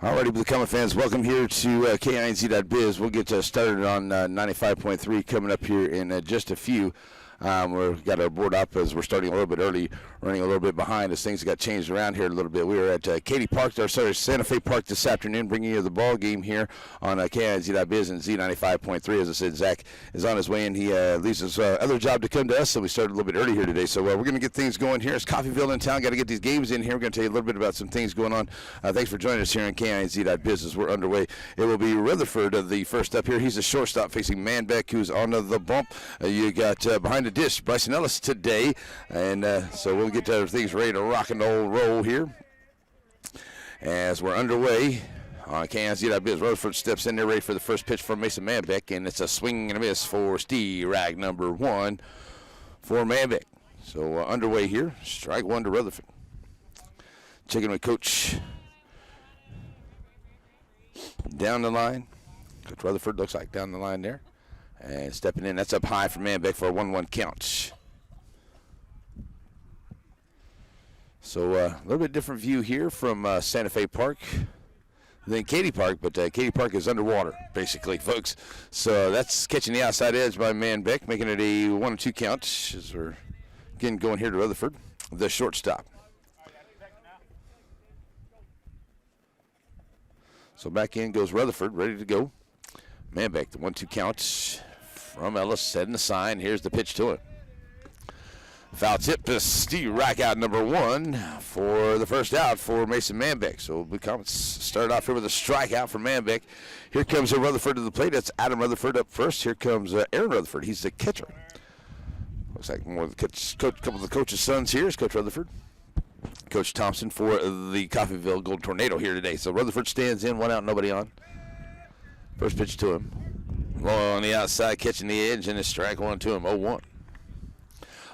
Alrighty, Blue Comet fans, welcome here to KINZ.biz. We'll get started on 95.3 coming up here in just a few. We've got our board up as we're starting a little bit early, running a little bit behind as things got changed around here a little bit. We were at Santa Fe Park this afternoon, bringing you the ball game here on KINZ.biz and Z95.3. As I said, Zach is on his way in. He leaves his other job to come to us, so we started a little bit early here today. So we're going to get things going here. It's Coffeyville in town. Got to get these games in here. We're going to tell you a little bit about some things going on. Thanks for joining us here on KINZ.biz as we're underway. It will be Rutherford the first up here. He's a shortstop facing Manbeck, who's on the bump. You got behind the dish Bryson Ellis today, and so we'll get things ready to rock and roll here as we're underway on KINZ.biz. Rutherford steps in there ready for the first pitch from Mason Manbeck, and it's a swing and a miss for Steve Rag number one for Manbeck. So underway here, strike one to Rutherford. Checking with Coach down the line. Coach Rutherford looks like down the line there. And stepping in, that's up high for Manbeck for a 1-1 count. So a little bit different view here from Santa Fe Park than Katy Park, but Katy Park is underwater, basically, folks. So that's catching the outside edge by Manbeck, making it a 1-2 count as we're again going here to Rutherford, the shortstop. So back in goes Rutherford, ready to go. Manbeck, the 1-2 count from Ellis, setting the sign. Here's the pitch to him. Foul tip to Steve Rack out number one for the first out for Mason Manbeck. So Blue Comets start off here with a strikeout for Manbeck. Here comes Rutherford to the plate. That's Adam Rutherford up first. Here comes Aaron Rutherford. He's the catcher. Looks like more of the couple of the coach's sons here is Coach Rutherford. Coach Thompson for the Coffeyville Gold Tornado here today. So Rutherford stands in, one out, nobody on. First pitch to him. Low on the outside, catching the edge, and a strike one to him, 0-1.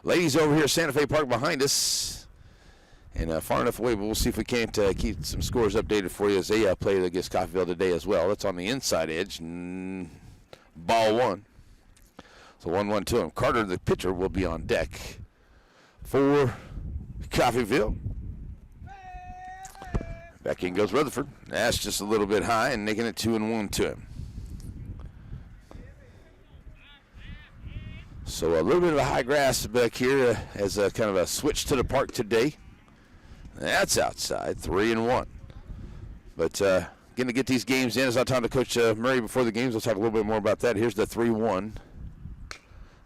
Ladies over here, Santa Fe Park behind us. And far enough away, but we'll see if we can't keep some scores updated for you as they play against Coffeyville today as well. That's on the inside edge. Ball one. So 1-1 to him. Carter, the pitcher, will be on deck for Coffeyville. Back in goes Rutherford. That's just a little bit high and making it 2-1 to him. So a little bit of a high grass back here as a kind of a switch to the park today. That's outside, 3-1. But going to get these games in. As I talked to Coach Murray before the games, we'll talk a little bit more about that. Here's the 3-1.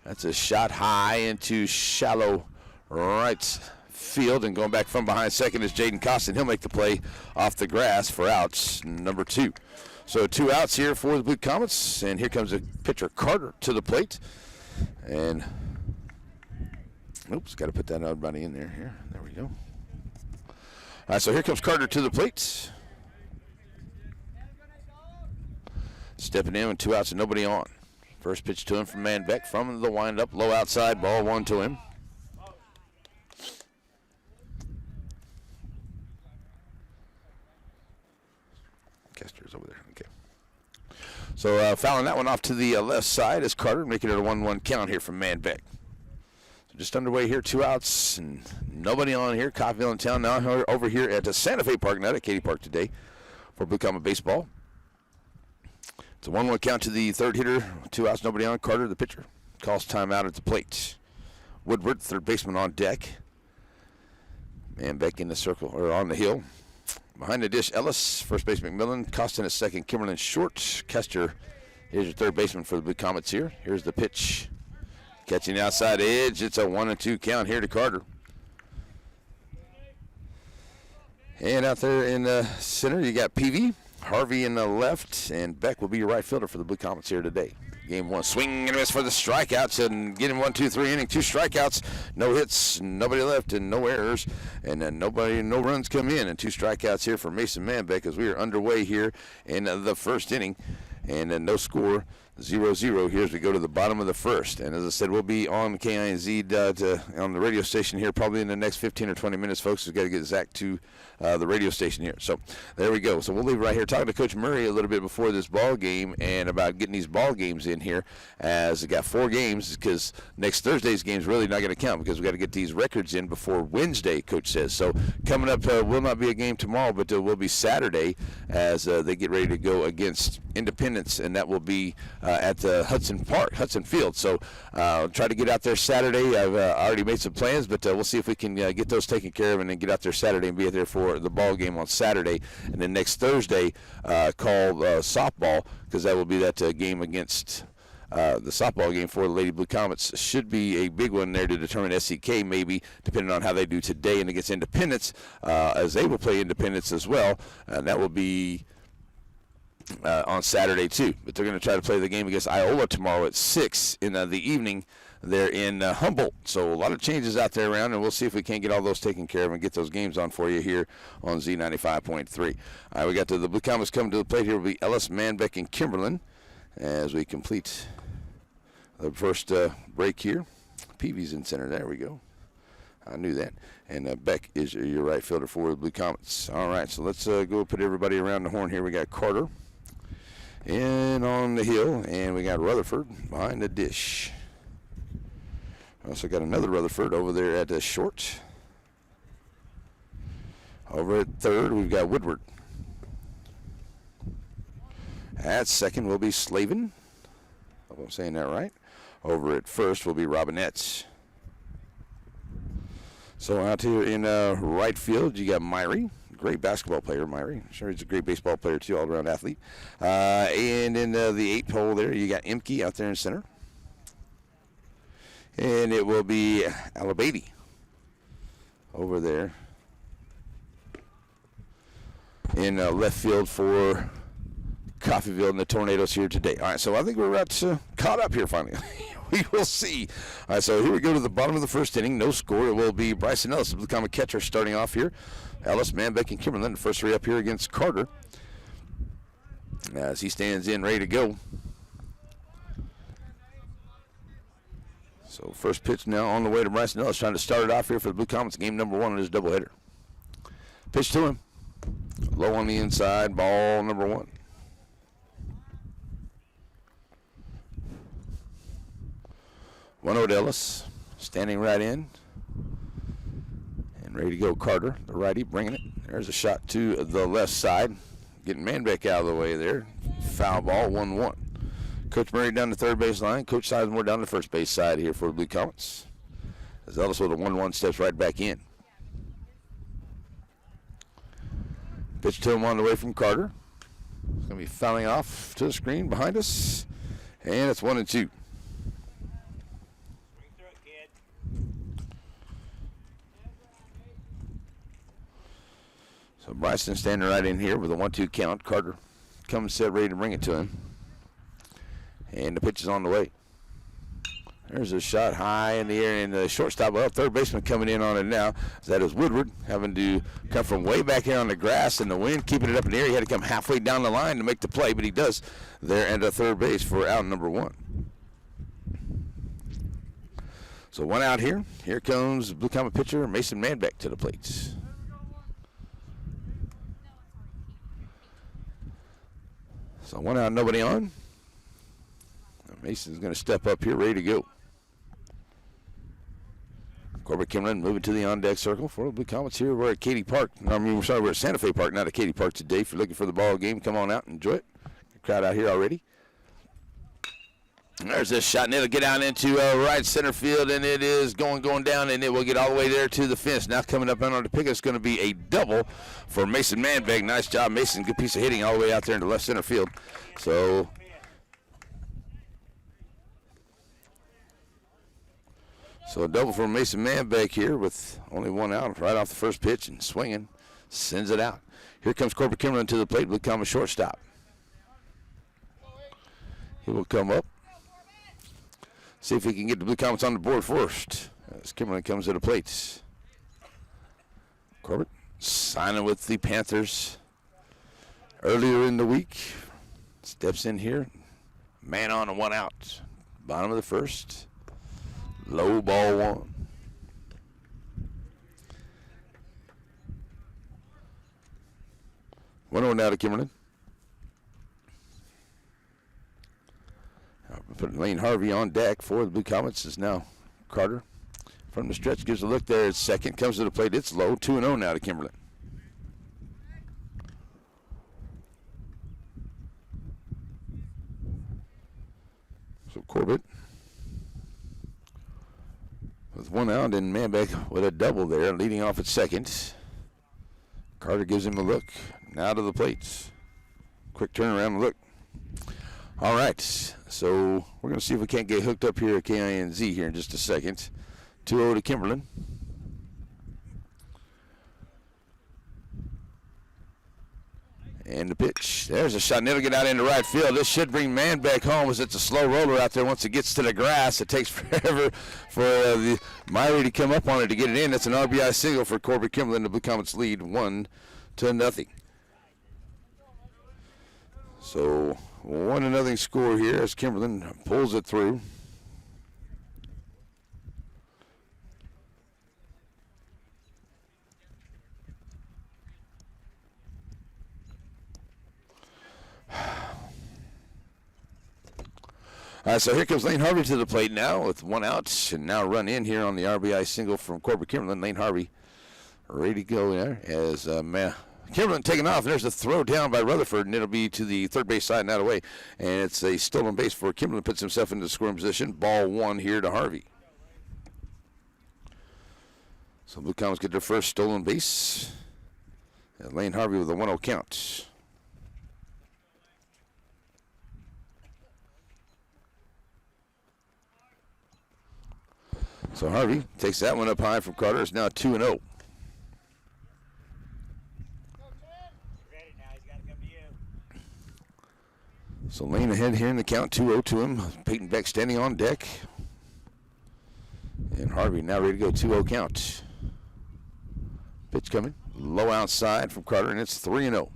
That's a shot high into shallow right field, and going back from behind second is Jaden Costin. He'll make the play off the grass for outs number 2. So 2 outs here for the Blue Comets, and here comes the pitcher Carter to the plate. And, oops, got to put that out body in there. Here, there we go. All right, so here comes Carter to the plate. Stepping in with 2 outs and nobody on. First pitch to him from Manbeck from the windup, low outside, ball 1 to him. Kester's over there. Okay. So fouling that one off to the left side is Carter, making it a 1-1 count here from Manbeck. So just underway here, 2 outs and nobody on here. Coffeyville in town now over here at Santa Fe Park, not at Katy Park today for Blue Comet baseball. It's a 1-1 count to the third hitter. 2 outs, nobody on. Carter, the pitcher, calls timeout at the plate. Woodward, third baseman, on deck. Manbeck in the circle, or on the hill. Behind the dish, Ellis, first base McMillan, Costin at second, Kimberlin short. Kester is your third baseman for the Blue Comets here. Here's the pitch. Catching the outside edge. It's a 1-2 count here to Carter. And out there in the center, you got Peavy, Harvey in the left, and Beck will be your right fielder for the Blue Comets here today. Game 1, swing and miss for the strikeouts, and get him 1-2-3 inning, 2 strikeouts, no hits, nobody left, and no errors, and no runs come in, and 2 strikeouts here for Mason Manbeck as we are underway here in the first inning, and no score. 0-0 here as we go to the bottom of the first. And as I said, we'll be on KINZ on the radio station here probably in the next 15 or 20 minutes, folks. We've got to get Zach to the radio station here. So there we go. So we'll leave right here talking to Coach Murray a little bit before this ball game and about getting these ball games in here, as we got 4 games, because next Thursday's game is really not going to count because we got to get these records in before Wednesday, Coach says. So coming up will not be a game tomorrow, but will be Saturday as they get ready to go against Independence, and that will be at the Hudson Field. So try to get out there Saturday. I've already made some plans, but we'll see if we can get those taken care of and then get out there Saturday and be there for the ball game on Saturday. And then next Thursday, call softball, because that will be that game against the softball game for the Lady Blue Comets. Should be a big one there to determine SEK, maybe, depending on how they do today and against Independence, as they will play Independence as well. And that will be on Saturday too. But they're going to try to play the game against Iola tomorrow at 6 in the evening there in Humboldt. So a lot of changes out there around, and we'll see if we can't get all those taken care of and get those games on for you here on Z95.3. All right, we got to the Blue Comets coming to the plate here. Will be Ellis, Manbeck, and Kimberlin as we complete the first break here. Peavy's in center. There we go. I knew that. And Beck is your right fielder for the Blue Comets. All right, so let's go put everybody around the horn here. We got Carter in on the hill, and we got Rutherford behind the dish. Also got another Rutherford over there at the short. Over at third, we've got Woodward. At second will be Slavin. I hope I'm saying that right. Over at first will be Robinette. So out here in right field, you got Myrie. Great basketball player, Myrie. I'm sure he's a great baseball player, too, all-around athlete. And in the 8th hole there, you got Imke out there in center. And it will be Alabady over there in left field for Coffeyville and the Tornadoes here today. All right, so I think we're about caught up here finally. We will see. All right, so here we go to the bottom of the first inning. No score. It will be Bryson Ellis, the Blue Comet catcher, starting off here. Ellis, Manbeck, and Kimberlin, the first 3 up here against Carter, as he stands in, ready to go. So first pitch now on the way to Bryson Ellis, trying to start it off here for the Blue Comets, game number 1 on his doubleheader. Pitch to him. Low on the inside, ball number 1. One out Ellis, standing right in. And ready to go Carter, the righty, bringing it. There's a shot to the left side. Getting Manbeck out of the way there. Foul ball, 1-1. Coach Murray down the third base line. Coach Sizemore down the first base side here for the Blue Comets. As Ellis with a 1-1 steps right back in. Pitch to him on the way from Carter. It's going to be fouling off to the screen behind us. And it's 1-2. So Bryson standing right in here with a 1-2 count. Carter comes set ready to bring it to him. And the pitch is on the way. There's a shot high in the air, and the shortstop, well, third baseman coming in on it now. That is Woodward, having to come from way back here on the grass in the wind, keeping it up in the air. He had to come halfway down the line to make the play, but he does there at the third base for out number 1. So 1 out here. Here comes Blue Comet pitcher Mason Manbeck to the plate. So 1 out, nobody on. Mason's going to step up here, ready to go. Corbett Kimberlin moving to the on-deck circle for the Blue Comets here. We're at Katy Park. We're at Santa Fe Park, not at Katy Park today. If you're looking for the ball game, come on out and enjoy it. The crowd out here already. And there's this shot, and it'll get out into right center field, and it is going down, and it will get all the way there to the fence. Now coming up on the pick, it's going to be a double for Mason Manbeck. Nice job, Mason. Good piece of hitting all the way out there into left center field. So a double for Mason Manbeck here with only 1 out right off the first pitch and swinging. Sends it out. Here comes Corbett Kimberlin to the plate. Will become a shortstop. He will come up. See if he can get the Blue Comets on the board first. As Kimberlin comes to the plate. Corbett signing with the Panthers earlier in the week. Steps in here Man on and one out. Bottom of the first. Low ball one. One on now to Kimberlin. Putting Lane Harvey on deck for the Blue Comets is now Carter. From the stretch, gives a look there at second. Comes to the plate. It's low. 2-0 now to Kimberlin. So Corbett with one out and Manbeck with a double there, leading off at second. Carter gives him a look. Now to the plate. Quick turnaround look. All right, so we're going to see if we can't get hooked up here at KINZ here in just a second. 2-0 to Kimberlin. And the pitch. There's a shot. Never get out into right field. This should bring Manbeck home as it's a slow roller out there. Once it gets to the grass, it takes forever for the Myrie to come up on it to get it in. That's an RBI single for Corbett Kimberlin. The Blue Comets lead 1-0. So 1-0 score here as Kimberlin pulls it through. So here comes Lane Harvey to the plate now with one out, and now run in here on the RBI single from Corbett Kimberlin. Lane Harvey ready to go there as Kimberlin taking off. There's a throw down by Rutherford, and it'll be to the third base side and out away. And it's a stolen base for Kimberlin. Puts himself into the scoring position. Ball one here to Harvey. So Blue Comets get their first stolen base. And Lane Harvey with a 1-0 count. So Harvey takes that one up high from Carter. It's now 2-0. So Lane ahead here in the count, 2-0 to him. Peyton Beck standing on deck. And Harvey now ready to go, 2-0 count. Pitch coming, low outside from Carter, and it's 3-0.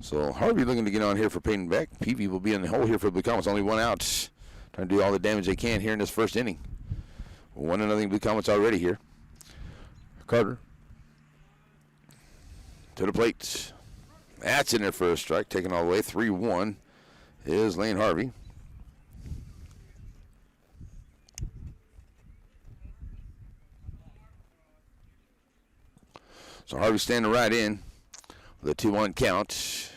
So Harvey looking to get on here for Peyton Beck. Peavy will be in the hole here for the Blue Comets. Only one out. Trying to do all the damage they can here in this first inning. 1-0 Blue Comets already here. Carter to the plate. That's in there for a strike. Taken all the way. 3-1 is Lane Harvey. So Harvey standing right in with a 2-1 count.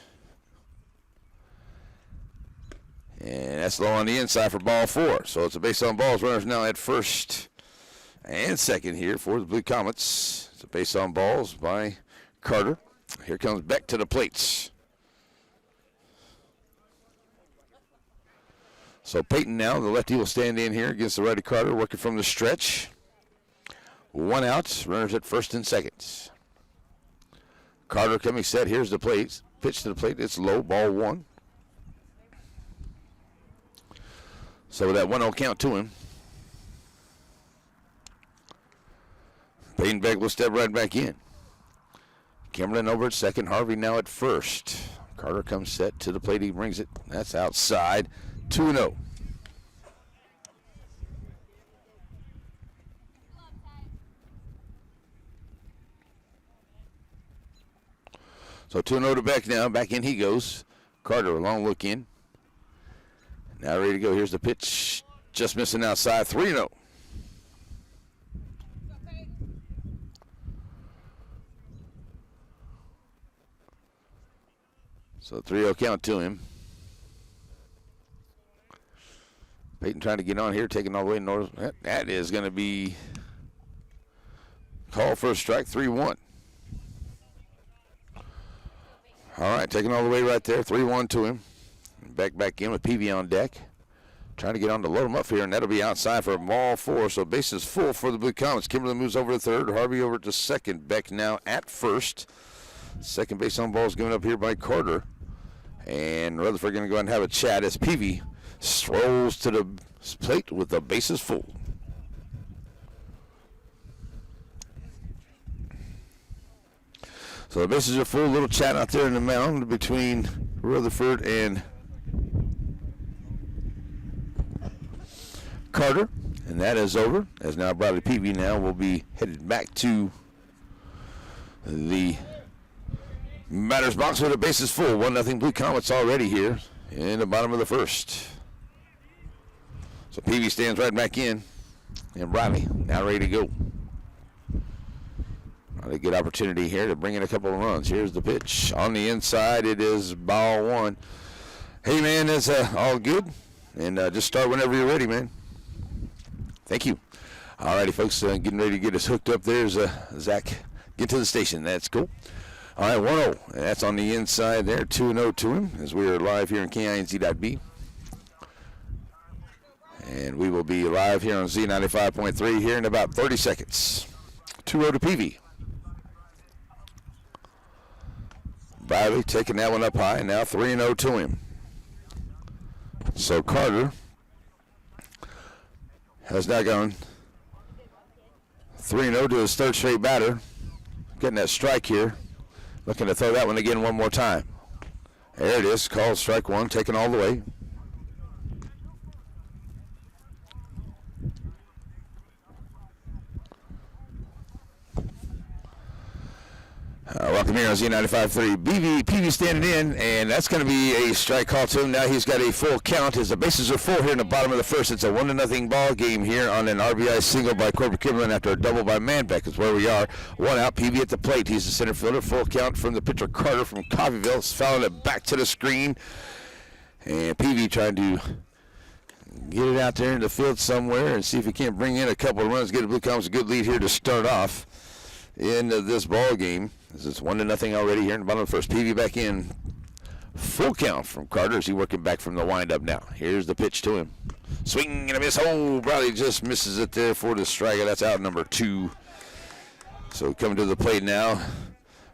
And that's low on the inside for ball four. So it's a base on balls. Runners now at first and second here for the Blue Comets. It's a base on balls by Carter. Here comes Beck to the plates. So Peyton now, the lefty, will stand in here against the righty Carter, working from the stretch. One out. Runners at first and second. Carter coming set. Here's the plate. Pitch to the plate. It's low. Ball one. So with that 1-0 count to him, Peyton Beck will step right back in. Kimberlin over at second. Harvey now at first. Carter comes set to the plate. He brings it. That's outside. 2-0. So 2-0 to Beck now. Back in he goes. Carter, a long look in. Now ready to go. Here's the pitch. Just missing outside. 3-0. So 3-0 count to him. Peyton trying to get on here, taking all the way north. That is going to be called for a strike. 3-1. All right, taking all the way right there. 3-1 to him. Back in with Peavy on deck. Trying to get on to load him up here, and that'll be outside for ball four. So bases full for the Blue Comets. Kimberlin moves over to third. Harvey over to second. Beck now at first. Second base on balls given up here by Carter. And Rutherford going to go ahead and have a chat as Peavy strolls to the plate with the bases full. So the bases are full. Little chat out there in the mound between Rutherford and Carter. And that is over, as now Bradley Peavy now will be headed back to the batter's box with the bases full. 1-0 Blue Comets already here in the bottom of the first. So Peavy stands right back in, and Bradley now ready to go. A good opportunity here to bring in a couple of runs. Here's the pitch. On the inside, it is ball one. Hey, man, that's all good. And just start whenever you're ready, man. Thank you. All righty, folks, getting ready to get us hooked up. There's Zach. Get to the station. That's cool. All right, 1-0. That's on the inside there. 2-0 to him as we are live here in KINZ.B. And we will be live here on Z95.3 here in about 30 seconds. 2-0 to Peavy. Bradley taking that one up high. Now 3-0 to him. So Carter has now gone 3-0 to his third straight batter. Getting that strike here. Looking to throw that one again one more time. There it is. Called strike one. Taken all the way. Welcome here on Z95.3. Peavy standing in, and that's going to be a strike call to him. Now he's got a full count as the bases are full here in the bottom of the first. It's a 1-0 ball game here on an RBI single by Corbett Kimberlin after a double by Manbeck is where we are. One out, Peavy at the plate. He's the center fielder. Full count from the pitcher Carter from Coffeyville. Fouling it back to the screen. And Peavy trying to get it out there in the field somewhere and see if he can't bring in a couple of runs. Get the Blue Comets a good lead here to start off in this ball game. This is 1-0 already here in the bottom of the first. Peavy back in. Full count from Carter as he working back from the windup now. Here's the pitch to him. Swing and a miss. Oh, Bradley just misses it there for the striker. That's out number 2. So coming to the plate now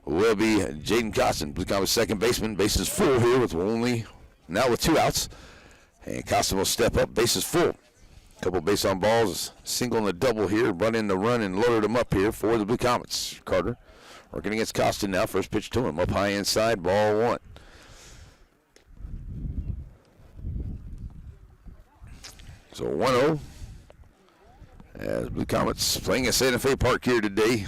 will be Jaden Costin, Blue Comets second baseman. Bases full here with now with 2 outs. And Costin will step up. Bases full. Couple base on balls, single and a double here. Run in the run and loaded him up here for the Blue Comets. Carter working against Costin now. First pitch to him. Up high inside, ball 1. So 1-0. As Blue Comets playing at Santa Fe Park here today.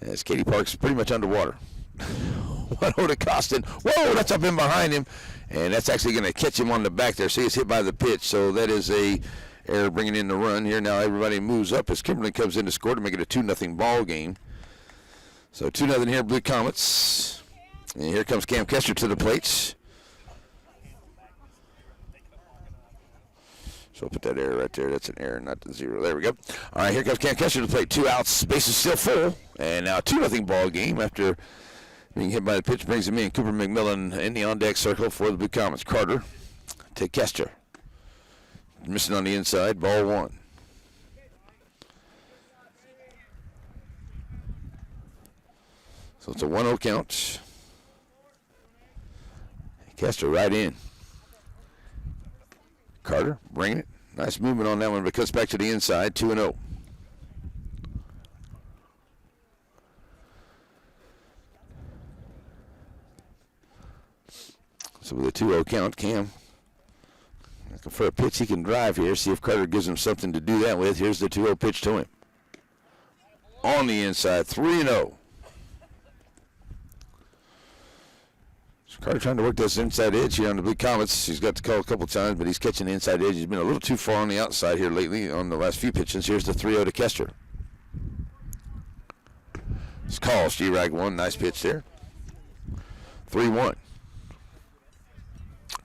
As Katy Park's pretty much underwater. 1-0 to Costin. Whoa, that's up in behind him. And that's actually going to catch him on the back there. See, it's hit by the pitch. So that is a error bringing in the run here. Now everybody moves up as Kimberlin comes in to score to make it a 2-0 ball game. So 2-0 here, Blue Comets. And here comes Cam Kester to the plate. So put that error right there. That's an error, not the 0. There we go. All right, here comes Cam Kester to the plate. 2 outs. Base is still full. And now a 2-0 ball game after being hit by the pitch. Brings him in. Cooper McMillan in the on-deck circle for the Blue Comets. Carter to Kester. Missing on the inside. Ball 1. So it's a 1-0 count. Kester right in. Carter bringing it. Nice movement on that one, but cuts back to the inside. 2-0. So with a 2-0 count, Cam looking for a pitch he can drive here. See if Carter gives him something to do that with. Here's the 2-0 pitch to him. On the inside, 3-0. So Carter trying to work this inside edge here on the Blue Comets. He's got the call a couple times, but he's catching the inside edge. He's been a little too far on the outside here lately on the last few pitches. Here's the 3-0 to Kester. It's called G-Rag 1. Nice pitch there. 3-1.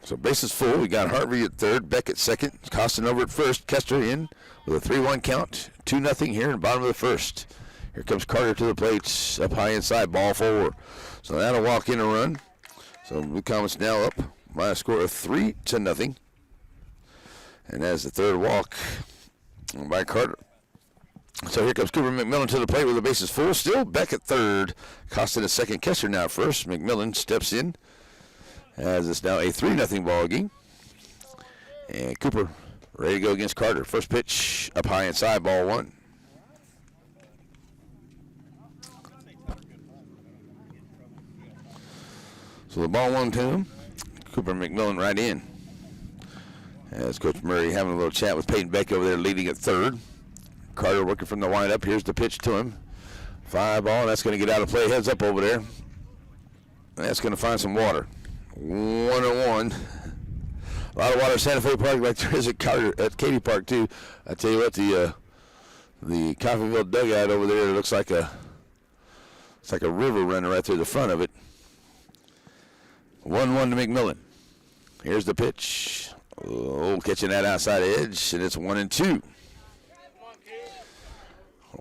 So bases full. We got Harvey at third, Beck at second, Costin over at first, Kester in with a 3-1 count. 2-0 here in the bottom of the first. Here comes Carter to the plate, up high inside, ball 4. So that'll walk in a run. So Blue Comets now up by a score of 3-0. And that's the third walk by Carter. So here comes Cooper McMillan to the plate with the bases full. Still Beck at third, Costin at second, Kester now first. McMillan steps in. As it's now a 3-0 ball game. And Cooper ready to go against Carter. First pitch up high inside, ball 1. So the ball 1-2. Cooper McMillan right in. As Coach Murray having a little chat with Peyton Beck over there leading at third. Carter working from the windup. Here's the pitch to him. Fly ball. That's going to get out of play. Heads up over there. That's going to find some water. 1-1. A lot of water at Santa Fe Park like there is at Katy Park too. I tell you what, the Coffeyville dugout over there looks like it's like a river running right through the front of it. 1-1 to McMillan. Here's the pitch. Oh, catching that outside edge, and it's 1-2.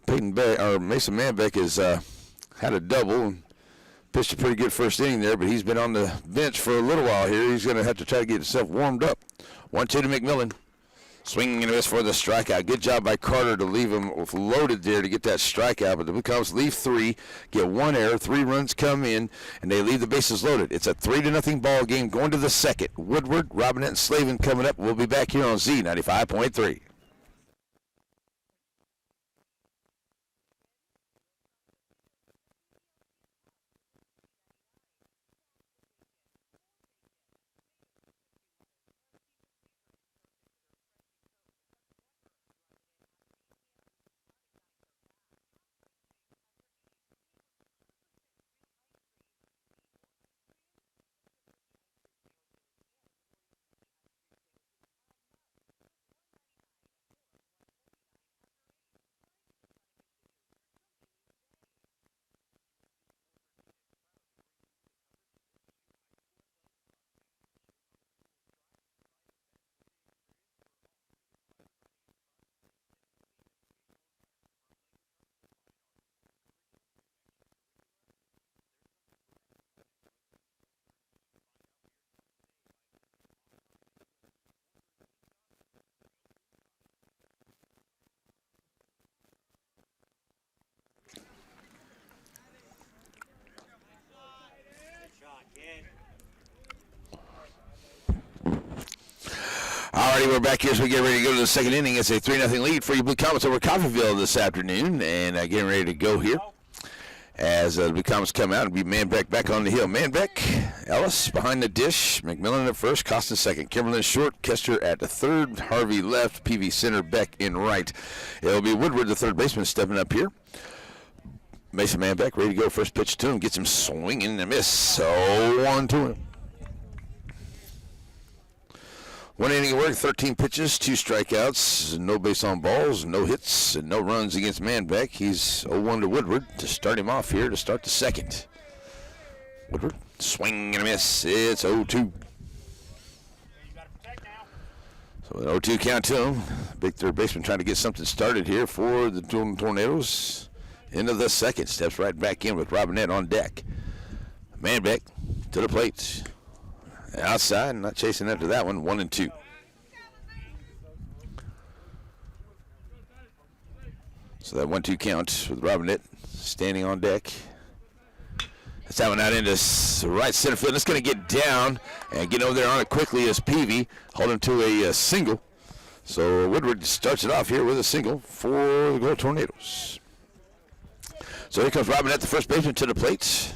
Peyton Beck, or Mason Manbeck has had a double and pitched a pretty good first inning there, but he's been on the bench for a little while here. He's going to have to try to get himself warmed up. 1-2 to McMillan. Swinging and a miss for the strikeout. Good job by Carter to leave him loaded there to get that strikeout, but the Becomes leave 3, get 1 error, 3 runs come in, and they leave the bases loaded. It's a 3-0 ball game going to the second. Woodward, Robinette, and Slavin coming up. We'll be back here on Z95.3. Alrighty, we're back here as we get ready to go to the second inning. It's a 3-0 lead for you Blue Comets over Coffeyville this afternoon, and getting ready to go here as the Blue Comets come out and be Manbeck back on the hill. Manbeck, Ellis behind the dish, McMillan at first, Costin second, Kimberlin short, Kester at the third, Harvey left, PV center, Beck in right. It'll be Woodward, the third baseman, stepping up here. Mason Manbeck ready to go. First pitch to him, gets him swinging and a miss. So 1 to him. 1 inning of work, 13 pitches, 2 strikeouts, no base on balls, no hits, and no runs against Manbeck. He's 0-1 to Woodward to start him off here to start the second. Woodward, swing and a miss. It's 0-2. So an 0-2 count to him. Big third baseman trying to get something started here for the Tornadoes. Into the second, steps right back in with Robinette on deck. Manbeck to the plate. Outside, not chasing after that one, 1-2. So that 1-2 count with Robinette standing on deck. That's that one out into right center field. It's going to get down and get over there on it quickly as Peavy holding to a single. So Woodward starts it off here with a single for the Gold Tornadoes. So here comes Robinette, the first baseman, to the plate.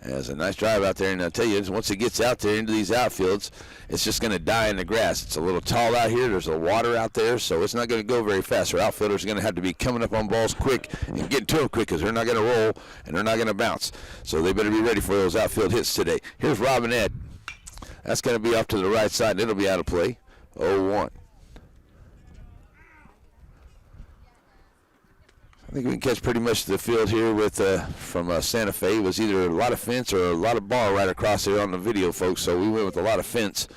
Has a nice drive out there, and I'll tell you, once it gets out there into these outfields, it's just going to die in the grass. It's a little tall out here. There's a water out there, so it's not going to go very fast. Our outfielders are going to have to be coming up on balls quick and getting to them quick because they're not going to roll and they're not going to bounce. So they better be ready for those outfield hits today. Here's Robinette. That's going to be off to the right side, and it'll be out of play. 0-1. I think we can catch pretty much the field here with from Santa Fe. It was either a lot of fence or a lot of bar right across there on the video, folks. So we went with a lot of fence,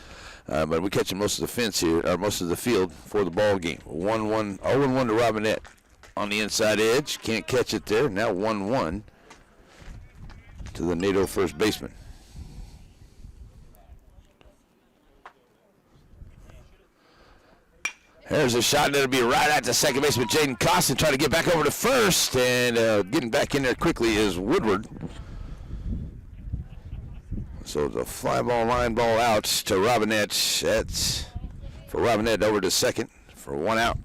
but we're catching most of the fence here, or most of the field for the ball game. 1-1, 0-1 to Robinette on the inside edge. Can't catch it there. Now 1-1 to the NATO first baseman. There's a shot that'll be right at the second baseman, Jaden Costin, trying to get back over to first, and getting back in there quickly is Woodward. So the fly ball, line ball out to Robinette. That's for Robinette over to second for 1 out.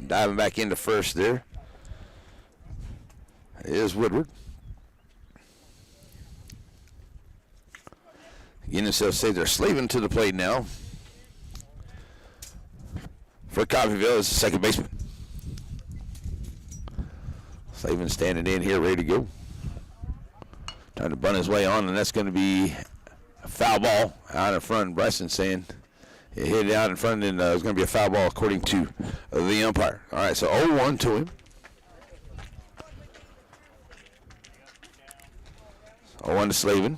Diving back into first there is Woodward. Getting themselves saved. They're slaving to the plate now. For Coffeyville is the second baseman. Slavin standing in here, ready to go. Trying to bunt his way on, and that's going to be a foul ball out in front. Bryson saying it hit it out in front, and it's going to be a foul ball according to the umpire. All right, so 0-1 to him. 0-1 to Slavin.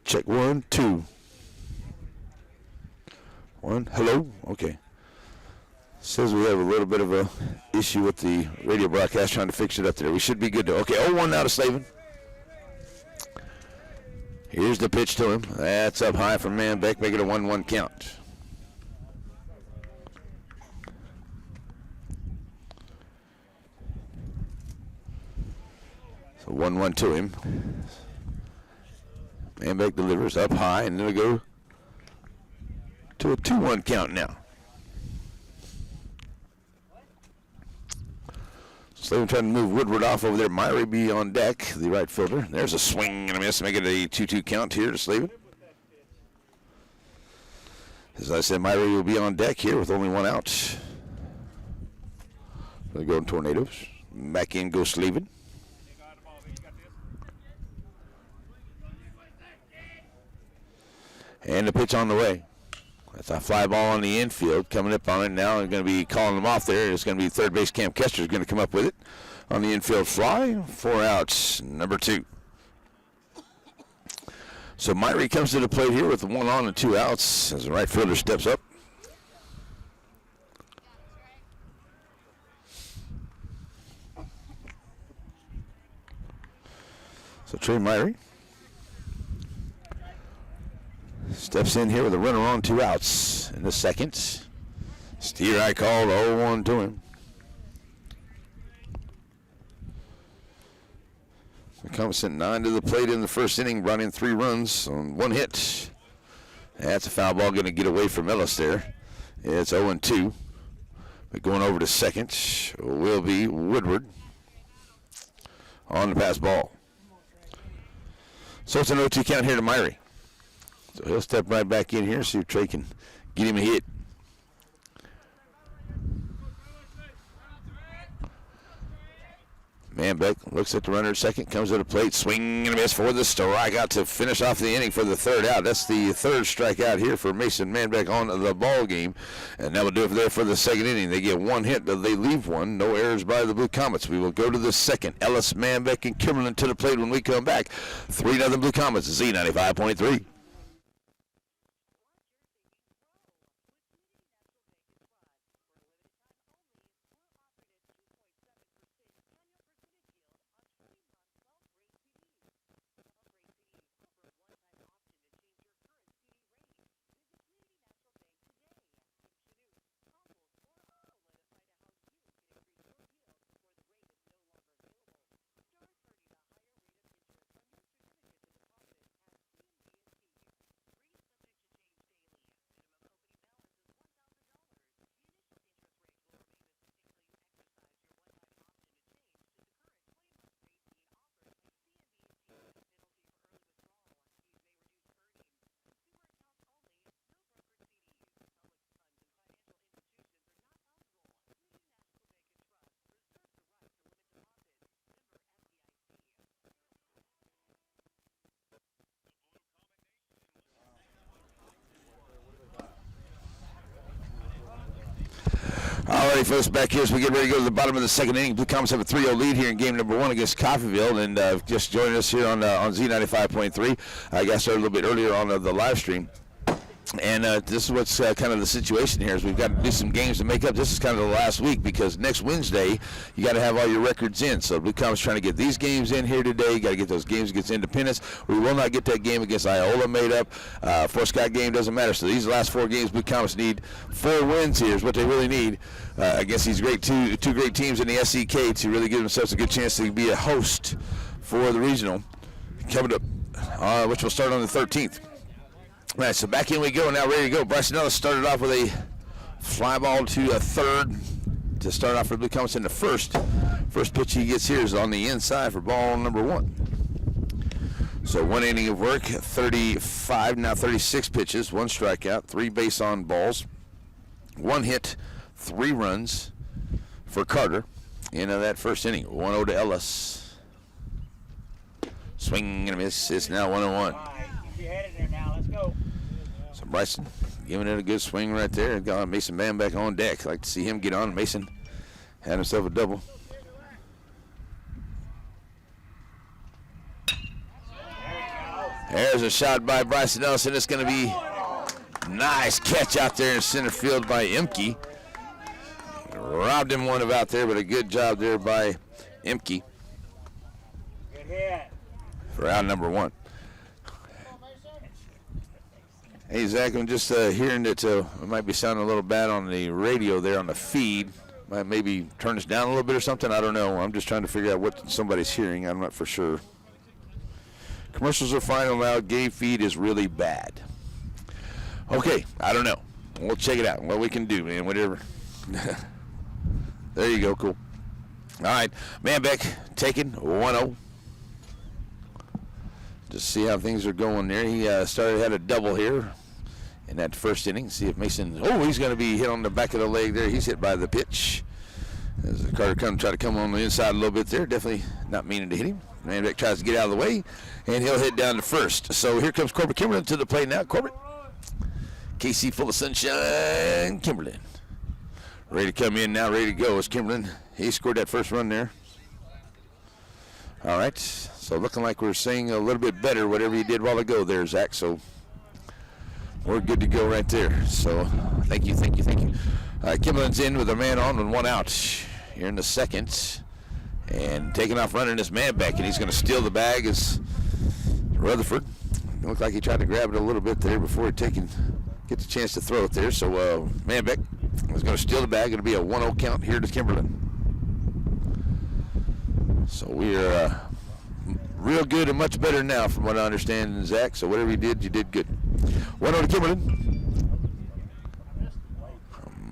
Check 1, 2. 1, hello? Okay. Says we have a little bit of a issue with the radio broadcast, trying to fix it up there. We should be good to. Okay, 0-1 now to Slavin. Here's the pitch to him. That's up high from Manbeck, make it a 1-1 count. So 1-1 to him. Manbeck delivers up high, and it'll go to a 2-1 count now. Slavin trying to move Woodward off over there. Myrie be on deck, the right fielder. There's a swing and a miss to make it a 2-2 count here to Slavin. As I said, Myrie will be on deck here with only one out. They go in Tornadoes. Back in goes Slavin. And the pitch on the way. That's a fly ball on the infield. Coming up on it now. They're going to be calling them off there. It's going to be third base Cam Kester is going to come up with it on the infield fly. 4 outs, number 2. So Myrie comes to the plate here with 1 on and 2 outs as the right fielder steps up. So Trey Myrie steps in here with a runner on 2 outs in the second. Steer I called 0-1 to him. McCombs sent 9 to the plate in the first inning, brought in 3 runs on 1 hit. That's a foul ball, going to get away from Ellis there. It's 0-2. But going over to second will be Woodward on the pass ball. So it's an 0-2 count here to Myrie. So he'll step right back in here, see if Trey can get him a hit. Manbeck looks at the runner at second, comes to the plate, swing and a miss for the strikeout to finish off the inning for the 3rd out. That's the 3rd strikeout here for Mason Manbeck on the ball game. And that will do it there for the 2nd inning. They get 1 hit, but they leave 1. No errors by the Blue Comets. We will go to the 2nd. Ellis, Manbeck, and Kimberlin to the plate when we come back. 3-0 Blue Comets, Z95.3. All right, folks, back here as we get ready to go to the bottom of the 2nd inning. Blue Comets have a 3-0 lead here in game number 1 against Coffeyville, and just joining us here on Z95.3. I got started a little bit earlier on the live stream. And this is what's kind of the situation here is we've got to do some games to make up. This is kind of the last week because next Wednesday you got to have all your records in. So Blue Comets trying to get these games in here today. You got to get those games against Independence. We will not get that game against Iola made up. Fort Scott game doesn't matter. So these last 4 games, Blue Comets need 4 wins here is what they really need against these two great teams in the SEK to really give themselves a good chance to be a host for the regional coming up, which will start on the 13th. All right, so back in we go, now ready to go. Bryson Ellis started off with a fly ball to a 3rd to start off for Blue Comets in the 1st. First pitch he gets here is on the inside for ball number 1. So 1 inning of work, 35, now 36 pitches, 1 strikeout, 3 base on balls, 1 hit, 3 runs for Carter in that first inning. 1-0 to Ellis. Swing and a miss. It's now 1-1. So Bryson giving it a good swing right there. Got Mason Bam back on deck. Like to see him get on. Mason had himself a double. There's a shot by Bryson Ellison. It's going to be nice catch out there in center field by Imke. Robbed him one about there, but a good job there by Imke for out number 1. Hey, Zach, I'm just hearing that it might be sounding a little bad on the radio there on the feed. Might maybe turn this down a little bit or something. I don't know. I'm just trying to figure out what somebody's hearing. I'm not for sure. Commercials are final now. Game feed is really bad. Okay, I don't know. We'll check it out. What we can do, man, whatever. There you go, cool. All right, Manbeck taken 1-0. Just see how things are going there. He had a double here in that first inning. See if Mason, he's going to be hit on the back of the leg there. He's hit by the pitch. As Carter try to come on the inside a little bit there. Definitely not meaning to hit him. Manbeck tries to get out of the way, and he'll hit down to first. So here comes Corbett Kimberlin to the plate now. Corbett. KC full of sunshine. Kimberlin. Ready to come in now, ready to go. It's Kimberlin. He scored that first run there. All right. So looking like we're seeing a little bit better whatever you did a while ago there, Zach. So we're good to go right there. So thank you. Kimberlin's in with a man on and 1 out here in the second. And taking off running this Manbeck, and he's going to steal the bag as Rutherford. It looked like he tried to grab it a little bit there before he gets a chance to throw it there. So Manbeck is going to steal the bag. It'll be a 1-0 count here to Kimberlin. So we are real good and much better now from what I understand, Zach. So whatever you did good. 1-0 to Kimberlin.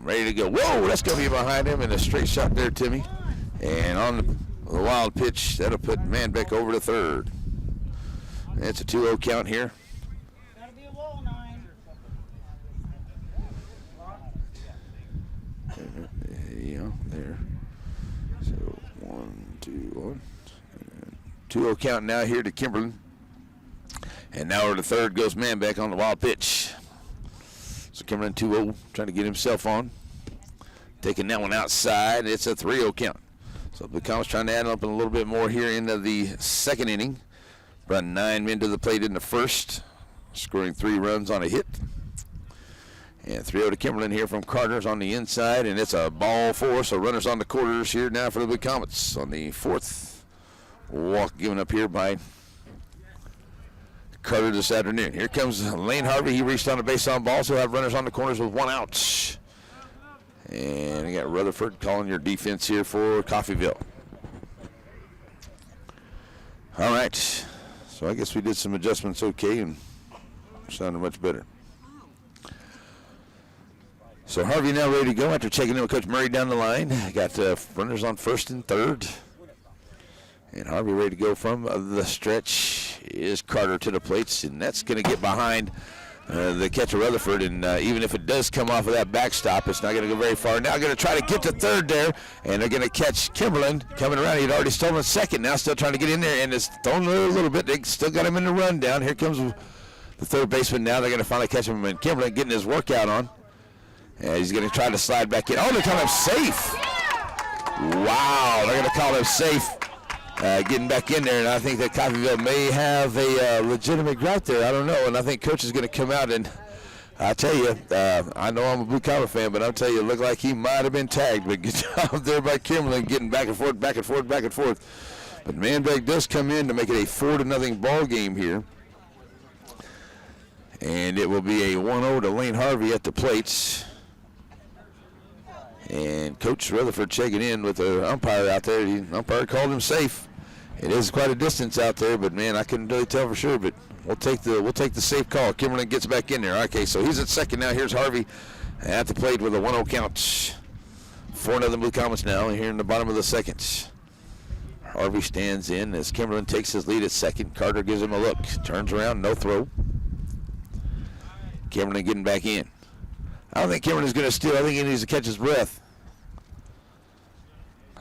Ready to go. Whoa, that's going to be behind him, and a straight shot there, Timmy. And on the wild pitch, that'll put Manbeck over to third. It's a 2-0 count here. Gotta be a wall 9. There. So 1, 2, 1. 2-0 count now here to Kimberlin. And now over to third goes Manbeck on the wild pitch. So Kimberlin 2-0, trying to get himself on. Taking that one outside. It's a 3-0 count. So the Comets trying to add up a little bit more here into the second inning. Brought 9 men to the plate in the first, scoring 3 runs on a hit. And 3-0 to Kimberlin here from Carter's on the inside, and it's a ball 4. So runners on the quarters here now for the Blue Comets on the 4th walk given up here by Carter this afternoon. Here comes Lane Harvey. He reached on the base on ball, so he'll have runners on the corners with 1 out. And we got Rutherford calling your defense here for Coffeyville. All right. So I guess we did some adjustments okay and sounded much better. So Harvey now ready to go after checking in with Coach Murray down the line. Got runners on first and third. And Harvey ready to go from the stretch is Carter to the plates, and that's going to get behind the catcher Rutherford, and even if it does come off of that backstop, it's not going to go very far. Now going to try to get to third there, and they're going to catch Kimberlin coming around. He'd already stolen second, now still trying to get in there, and it's thrown a little bit. They still got him in the rundown. Here comes the third baseman now. They're going to finally catch him, and Kimberlin getting his workout on. And he's going to try to slide back in. Oh, they're calling him safe. Wow, they're going to call him safe. Getting back in there, and I think that Coffeyville may have a legitimate grout there. I don't know, and I think Coach is going to come out, and I tell you, I know I'm a Blue Collar fan, but I'll tell you, it looked like he might have been tagged, but good job there by Kimberlin getting back and forth, back and forth, back and forth. But Manbeck does come in to make it a 4-0 ball game here, and it will be a 1-0 to Lane Harvey at the plates. And Coach Rutherford checking in with the umpire out there. The umpire called him safe. It is quite a distance out there, but man, I couldn't really tell for sure. But we'll take the safe call. Kimberlin gets back in there. Okay, so he's at second now. Here's Harvey at the plate with a 1-0 count. 4-0 Blue Comets now here in the bottom of the second. Harvey stands in as Kimberlin takes his lead at second. Carter gives him a look. Turns around, no throw. Kimberlin getting back in. I don't think Kimberlin's going to steal. I think he needs to catch his breath.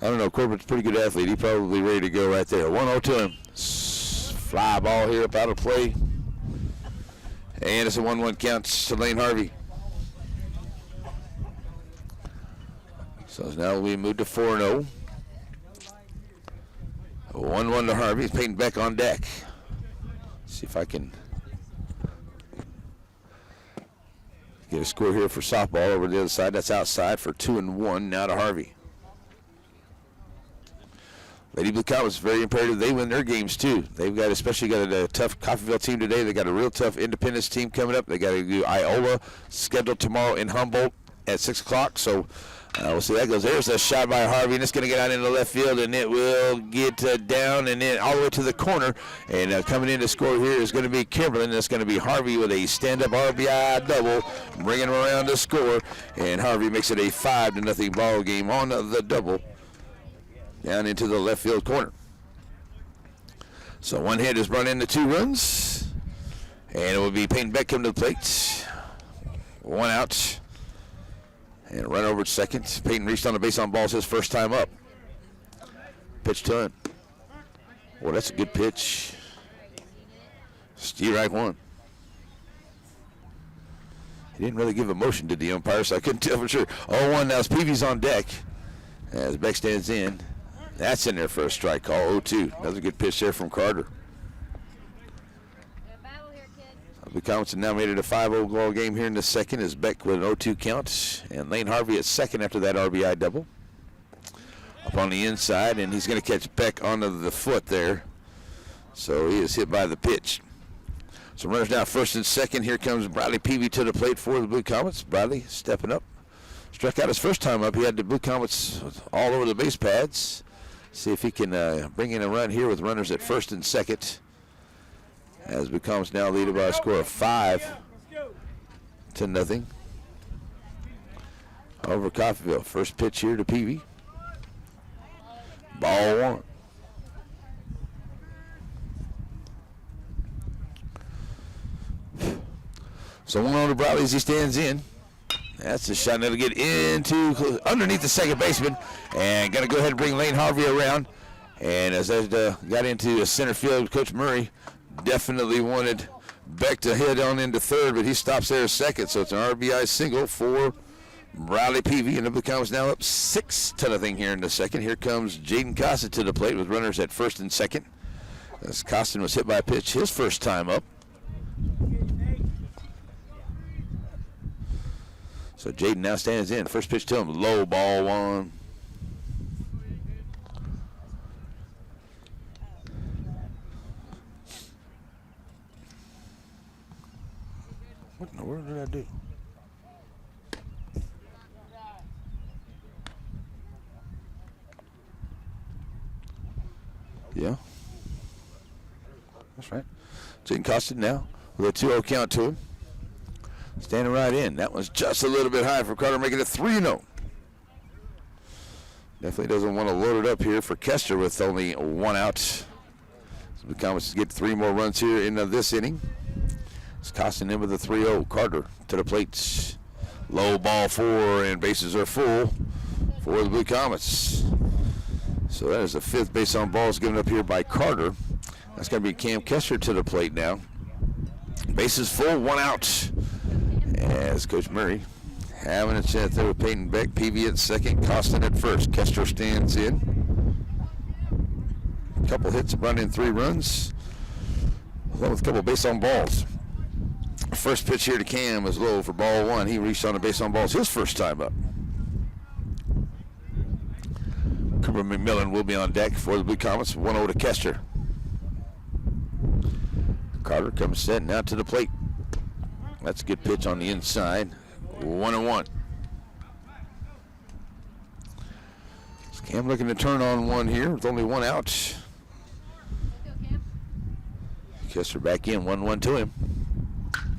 I don't know. Corbett's a pretty good athlete. He's probably ready to go right there. 1-0 to him. Fly ball here up out of play. And it's a 1-1 count to Lane Harvey. So now we move to 4-0. 1-1 to Harvey. Peyton Beck on deck. See if I can get a score here for softball over the other side. That's outside for 2-1 now to Harvey. Lady Blue Comets, very imperative. They win their games too. They've got, especially got a tough Coffeyville team today. They got a real tough Independence team coming up. They got to do Iola scheduled tomorrow in Humboldt at 6 o'clock. So we'll see how that goes. There's a shot by Harvey, and it's going to get out into left field, and it will get down and then all the way to the corner. And coming in to score here is going to be Kimberlin. That's going to be Harvey with a stand-up RBI double, bringing him around to score. And Harvey makes it a 5-0 ball game on the double down into the left field corner. So one hit is brought into 2 runs, and it will be Peyton Beck coming to the plate. 1 out. And a run over at second. Peyton reached on the base on balls his first time up. Pitch to him. Well, that's a good pitch. Strike 1. He didn't really give a motion to the umpire, so I couldn't tell for sure. 0-1 now. Peavy's on deck as Beck stands in. That's in there for a strike call. 0-2. Another good pitch there from Carter. The Comets have now made it a 5-0 ball game here in the second as Beck with an 0-2 count. And Lane Harvey at second after that RBI double. Up on the inside, and he's going to catch Beck onto the foot there. So he is hit by the pitch. So runners now first and second. Here comes Bradley Peavy to the plate for the Blue Comets. Bradley stepping up. Struck out his first time up. He had the Blue Comets all over the base pads. See if he can bring in a run here with runners at first and second. As Blue Comets now lead by a score of 5-0 over Coffeyville. First pitch here to Peavy. Ball 1. So 1-0 to Bradley as he stands in. That's a shot that'll get into underneath the second baseman, and going to go ahead and bring Lane Harvey around. And as that got into center field, Coach Murray definitely wanted Beck to head on into third, but he stops there at second. So it's an RBI single for Bradley Peavy, and the Blue Comets now up 6-0 here in the second. Here comes Jaden Costin to the plate with runners at first and second. As Costin was hit by a pitch his first time up. So Jaden now stands in. First pitch to him, low, ball 1. What in the world did I do? Yeah. That's right. Jaden Costin now with a 2-0 count to him. Standing right in. That one's just a little bit high for Carter, making it 3-0. Definitely doesn't want to load it up here for Kester with only 1 out. So the Comets get 3 more runs here in this inning. It's Costin in with a 3-0. Carter to the plate. Low, ball 4, and bases are full for the Blue Comets. So that is the 5th base on balls given up here by Carter. That's going to be Cam Kester to the plate now. Bases full, 1 out. As Coach Murray having a chance there with Peyton Beck. Peavy at second, Costin at first. Kester stands in. A couple hits, brought in 3 runs, along with a couple base on balls. First pitch here to Cam was low for ball 1. He reached on the base on balls his first time up. Cooper McMillan will be on deck for the Blue Comets. 1-0 to Kester. Carter comes setting out to the plate. That's a good pitch on the inside. 1-1. So Cam looking to turn on one here with only 1 out. Kester back in, 1-1 to him.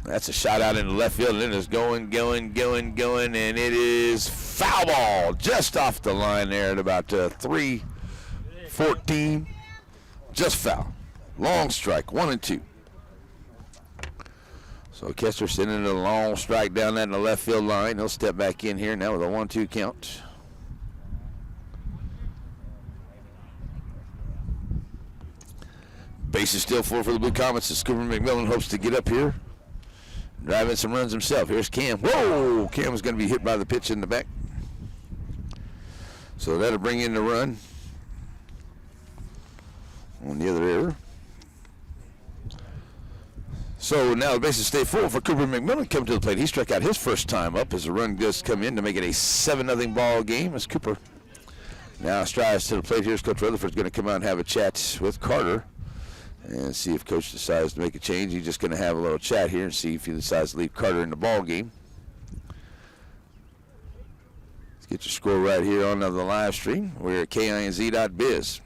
That's a shot out into left field, and it is going, and it is foul ball just off the line there at about 3-4 14. Just foul. Long strike, 1-2. So Kester sending a long strike down that in the left field line. He'll step back in here now with a 1-2 count. Base is still full for the Blue Comets as Cooper McMillan hopes to get up here. Driving some runs himself. Here's Cam. Whoa! Cam is going to be hit by the pitch in the back. So that'll bring in the run on the other error. So now the bases stay full for Cooper McMillan coming to the plate. He struck out his first time up as the run does come in to make it a 7-0 ball game as Cooper now strides to the plate. Here's Coach Rutherford's going to come out and have a chat with Carter and see if Coach decides to make a change. He's just going to have a little chat here and see if he decides to leave Carter in the ball game. Let's get your score right here on the live stream. We're at KINZ.biz.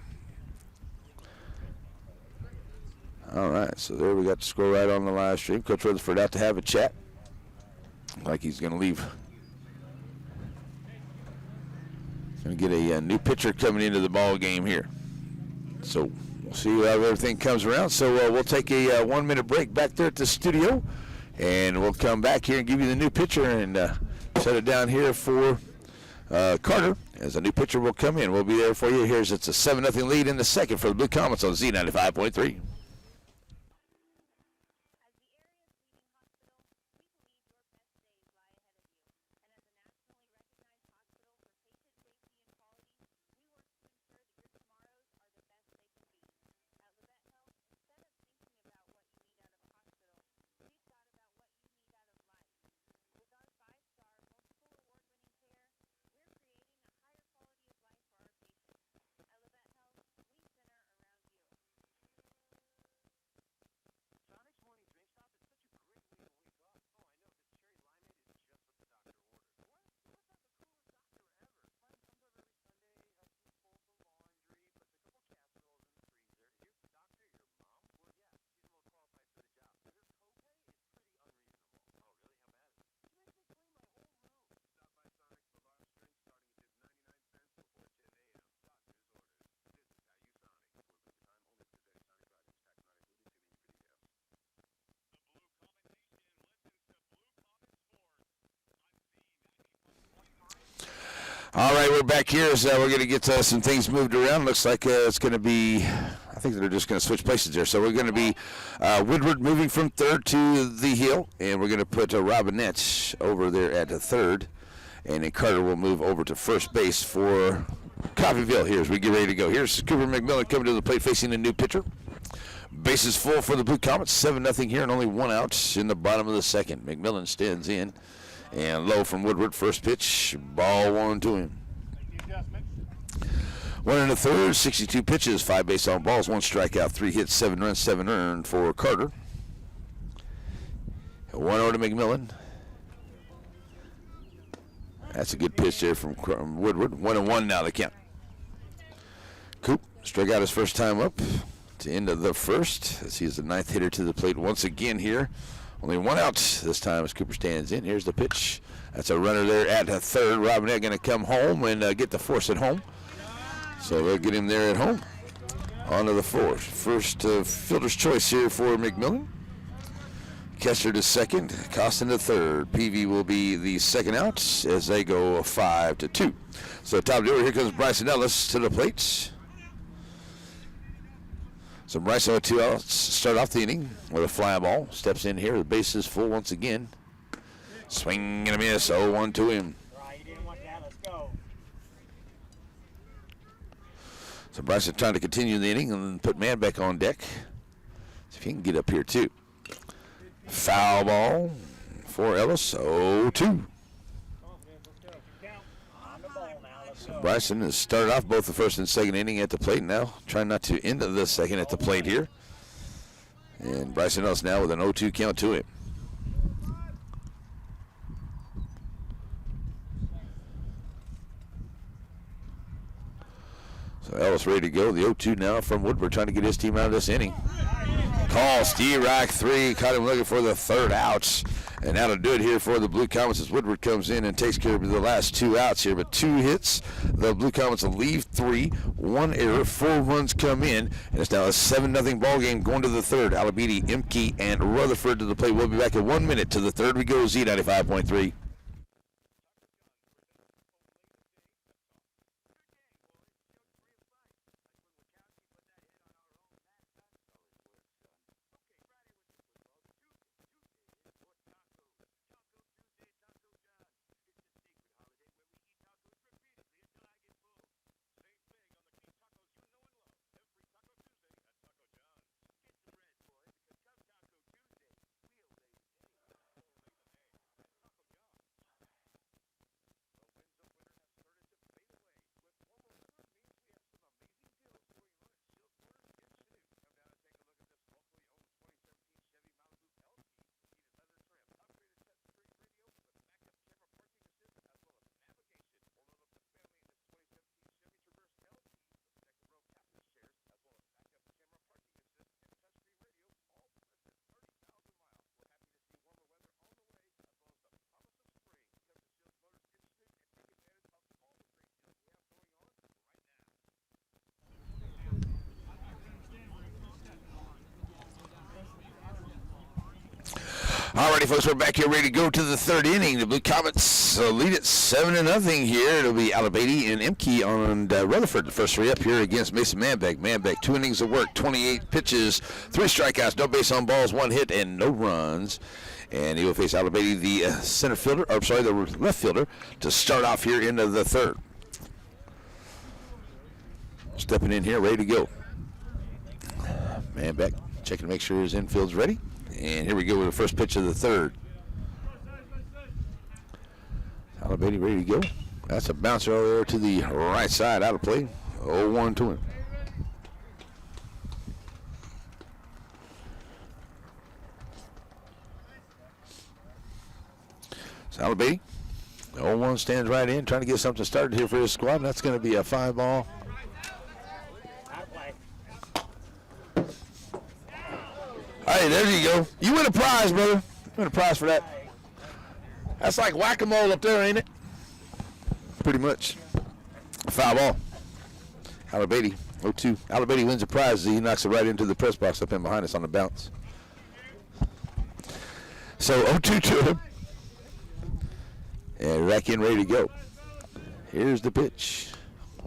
All right, so there we got the score right on the live stream. Coach Rutherford out to have a chat. Like he's going to leave. Going to get a new pitcher coming into the ball game here. So we'll see how everything comes around. So we'll take a 1-minute break back there at the studio, and we'll come back here and give you the new pitcher and set it down here for Carter as a new pitcher will come in. We'll be there for you. It's a 7-0 lead in the second for the Blue Comets on Z95.3. All right, we're back here. So we're going to get some things moved around. Looks like it's going to be, I think they're just going to switch places there. So we're going to be Woodward moving from third to the hill, and we're going to put Robinette over there at the third, and then Carter will move over to first base for Coffeyville here as we get ready to go. Here's Cooper McMillan coming to the plate facing a new pitcher. Base is full for the Blue Comets, 7-0 here and only one out in the bottom of the second. McMillan stands in. And low from Woodward, first pitch, ball 1 to him. 1 1/3, 62 pitches, 5 base on balls, 1 strikeout, 3 hits, 7 runs, 7 earned for Carter. 1-0 to McMillan. That's a good pitch there from Woodward. 1-1 now the count. Coop struck out his first time up to end of the first as he's the 9th hitter to the plate once again here. Only 1 out this time as Cooper stands in. Here's the pitch. That's a runner there at the third. Robinette going to come home and get the force at home. So they'll get him there at home. On to the fourth. First fielder's choice here for McMillan. Kester to second. Costin to third. Peavy will be the second out as they go 5-2. So top of the order, here comes Bryson Ellis to the plate. So Bryson with 2 outs, start off the inning with a fly ball. Steps in here, the base is full once again. Swing and a miss, 0-1 to him. Right, you didn't want that, let's go. So Bryson trying to continue the inning and put man back on deck. See if he can get up here too. Foul ball for Ellis, 0-2. Bryson has started off both the first and second inning at the plate now, trying not to end the second at the plate here. And Bryson Ellis now with an 0-2 count to him. So Ellis ready to go. The 0-2 now from Woodward trying to get his team out of this inning. Call, Steve Rack 3, caught him looking for the third out And that'll do it here for the Blue Comets as Woodward comes in and takes care of the last 2 outs here. But 2 hits, the Blue Comets will leave 3, 1 error, 4 runs come in, and it's now a 7-0 ball game going to the third. Alabama, Imke, and Rutherford to the plate. We'll be back in 1 minute to the third. We go Z95.3. Alrighty, folks, we're back here ready to go to the third inning. The Blue Comets lead it 7-0 here. It'll be Alabama and Imke on Rutherford. The first 3 up here against Mason Manbeck. Manbeck, 2 innings of work, 28 pitches, 3 strikeouts, no base on balls, 1 hit, and no runs. And he will face Alabama, the the left fielder, to start off here into the third. Stepping in here, ready to go. Manbeck checking to make sure his infield's ready. And here we go with the first pitch of the third. Alabama ready to go. That's a bouncer over there to the right side, out of play. 0-1 to him. So Alabama, 0-1 stands right in, trying to get something started here for his squad. And that's going to be a 5 ball. Hey, there you go. You win a prize, brother. You win a prize for that. That's like whack-a-mole up there, ain't it? Pretty much. 5 ball. Alabama, 0-2. Alabama wins a prize. He knocks it right into the press box up in behind us on the bounce. So 0-2 to him. And back in, ready to go. Here's the pitch.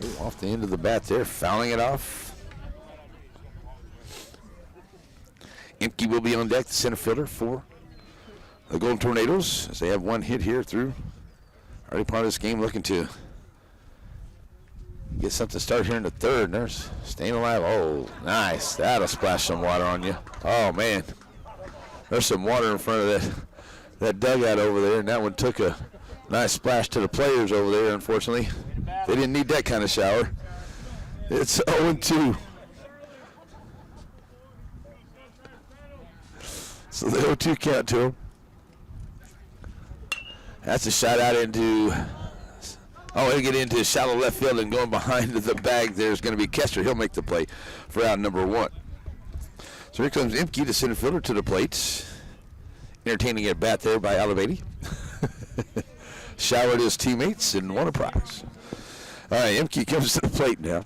Oh, off the end of the bat there, fouling it off. Imke will be on deck, the center fielder for the Golden Tornadoes, as they have 1 hit here through early part of this game, looking to get something started here in the third. And they're staying alive. Oh, nice. That'll splash some water on you. Oh, man. There's some water in front of that dugout over there, and that one took a nice splash to the players over there, unfortunately. They didn't need that kind of shower. It's 0-2. So the 0-2 count to him. That's a shot out into, he'll get into shallow left field, and going behind the bag there's going to be Kester. He'll make the play for out number 1. So here comes Imke, the center fielder, to the plate. Entertaining at bat there by Alabama. Showered his teammates and won a prize. All right, Imke comes to the plate now.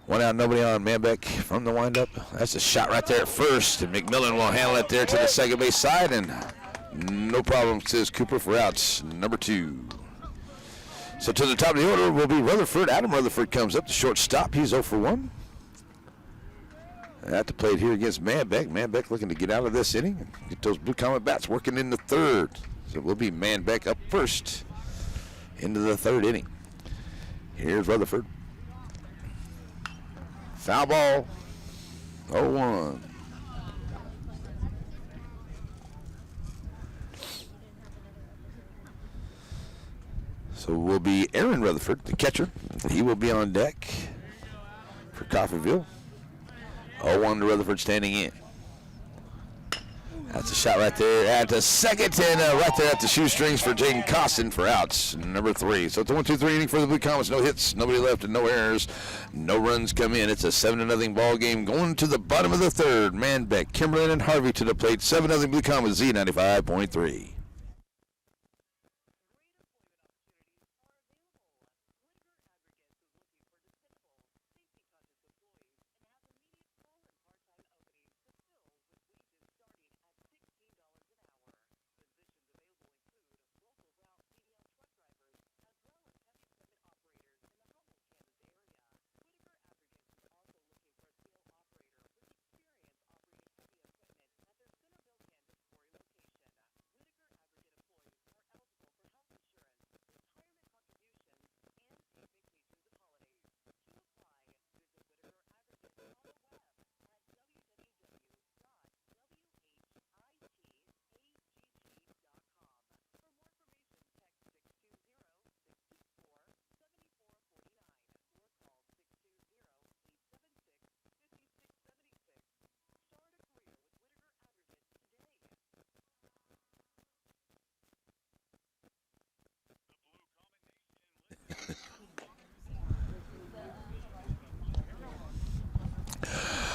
1 out, nobody on. Manbeck from the windup. That's a shot right there at first, and McMillan will handle it there to the second base side, and no problem, says Cooper, for outs number 2. So to the top of the order will be Rutherford. Adam Rutherford comes up, the shortstop. He's 0 for 1. At the plate here against Manbeck. Manbeck looking to get out of this inning and get those Blue Comet bats working in the third. So it will be Manbeck up first into the third inning. Here's Rutherford. Foul ball, 0-1. So will be Aaron Rutherford, the catcher. He will be on deck for Coffeyville. 0-1 to Rutherford standing in. That's a shot right there at the second, and right there at the shoestrings for Jaden Costin for outs, number 3. So it's a 1-2-3 inning for the Blue Comets. No hits, nobody left, and no errors. No runs come in. It's a 7-0 ball game going to the bottom of the third. Manbeck, Kimberlin, and Harvey to the plate. 7-0 Blue Comets, Z95.3.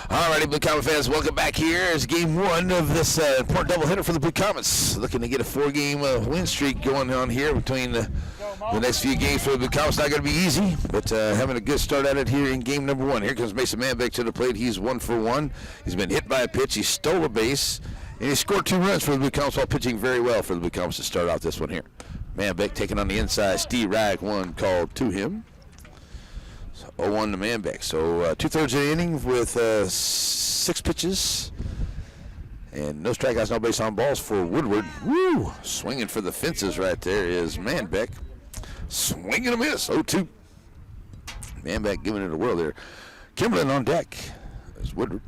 All righty, Blue Comet fans, welcome back here. It's game 1 of this important doubleheader for the Blue Comets. Looking to get a 4-game win streak going on here between the next few games for the Blue Comets. Not going to be easy, but having a good start at it here in game number 1. Here comes Mason Manbeck to the plate. He's 1 for 1. He's been hit by a pitch. He stole a base, and he scored 2 runs for the Blue Comets while pitching very well for the Blue Comets to start out this one here. Manbeck taking on the inside. Steve Rag, 1 called to him. 0-1 to Manbeck. So 2/3 of the inning with 6 pitches. And no strikeouts, no base on balls for Woodward. Woo! Swinging for the fences right there is Manbeck. Swinging a miss. 0-2. Manbeck giving it a whirl there. Kimberlin on deck. There's Woodward.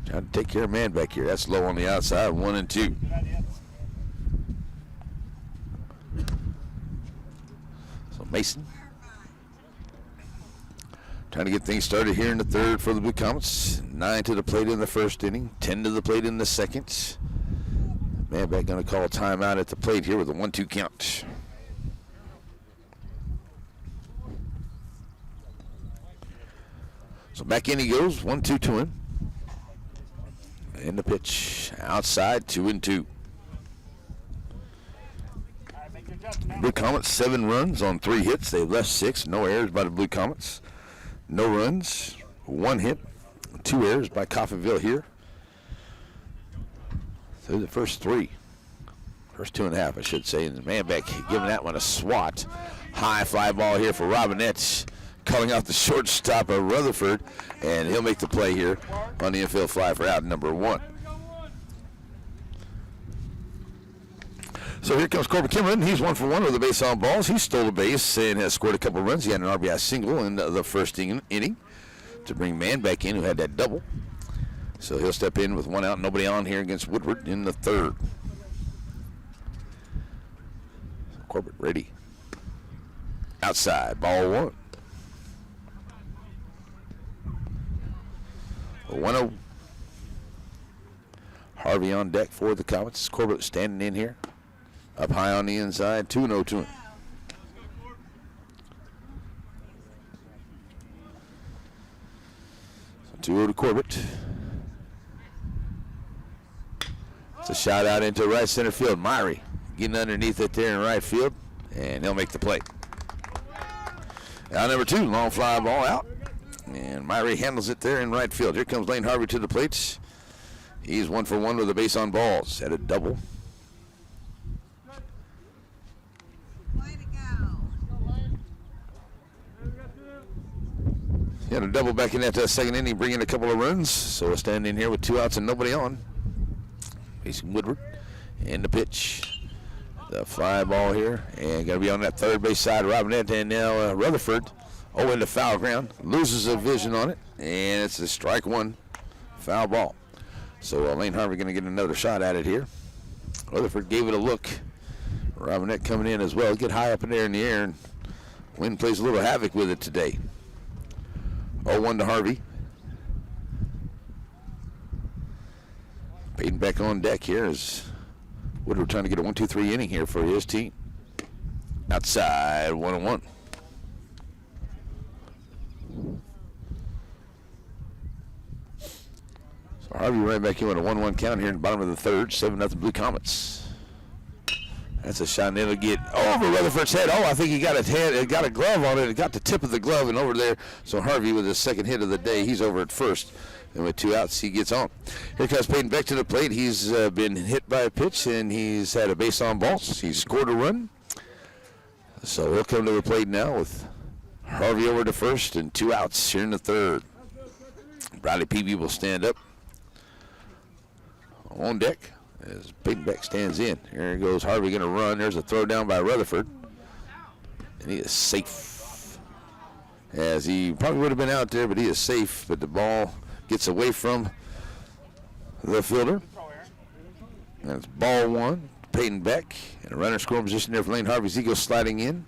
Trying to take care of Manbeck here. That's low on the outside. 1-2. So Mason trying to get things started here in the third for the Blue Comets. 9 to the plate in the first inning, 10 to the plate in the second. Manbeck going to call a timeout at the plate here with a 1-2 count. So back in he goes, 1-2 to him. And the pitch outside, 2-2. Blue Comets 7 runs on 3 hits. They've left 6, no errors by the Blue Comets. No runs, 1 hit, 2 errors by Coffeyville here. Through the first 3. First 2.5, I should say. And Manbeck giving that one a swat. High fly ball here for Robinette. Calling out the shortstop of Rutherford. And he'll make the play here on the infield fly for out number 1. So here comes Corbin Kimmerlin. He's 1 for 1 with a base on balls. He stole a base and has scored a couple runs. He had an RBI single in the first inning to bring Manbeck in, who had that double. So he'll step in with 1 out, nobody on here against Woodward in the third. Corbett ready. Outside, ball 1. 1-0. Harvey on deck for the Comets. Corbett standing in here. Up high on the inside, 2-0 to him. So 2-0 to Corbett. It's a shot out into right center field. Myrie getting underneath it there in right field, and he'll make the play. Out number 2, long fly ball out, and Myrie handles it there in right field. Here comes Lane Harvey to the plate. He's 1 for 1 with a base on balls at a double. He had a double back in that second inning, bringing a couple of runs. So we'll stand in here with 2 outs and nobody on. Facing Woodward. And the pitch. The fly ball here. And going to be on that third base side. Robinette and now Rutherford. Oh, into foul ground. Loses a vision on it. And it's a strike 1. Foul ball. So Lane Harvey going to get another shot at it here. Rutherford gave it a look. Robinette coming in as well. Get high up in there in the air. And wind plays a little havoc with it today. 0-1 to Harvey. Peyton back on deck here as Woodward trying to get a 1-2-3 inning here for his team. Outside, 1-1. So Harvey right back in with a 1-1 count here in the bottom of the third. 7-0 Blue Comets. That's a shot, and it'll get over Rutherford's head. Oh, I think he got a head. It got a glove on it. It got the tip of the glove and over there. So Harvey with his second hit of the day. He's over at first. And with 2 outs, he gets on. Here comes Peyton Beck to the plate. He's been hit by a pitch, and he's had a base on balls. He's scored a run. So he'll come to the plate now with Harvey over to first and 2 outs here in the third. Bradley Peavy will stand up on deck as Peyton Beck stands in. Here goes Harvey going to run. There's a throw down by Rutherford. And he is safe. As he probably would have been out there, but he is safe. But the ball gets away from the fielder. And it's ball 1, Peyton Beck. And a runner scoring position there for Lane Harvey as he goes sliding in.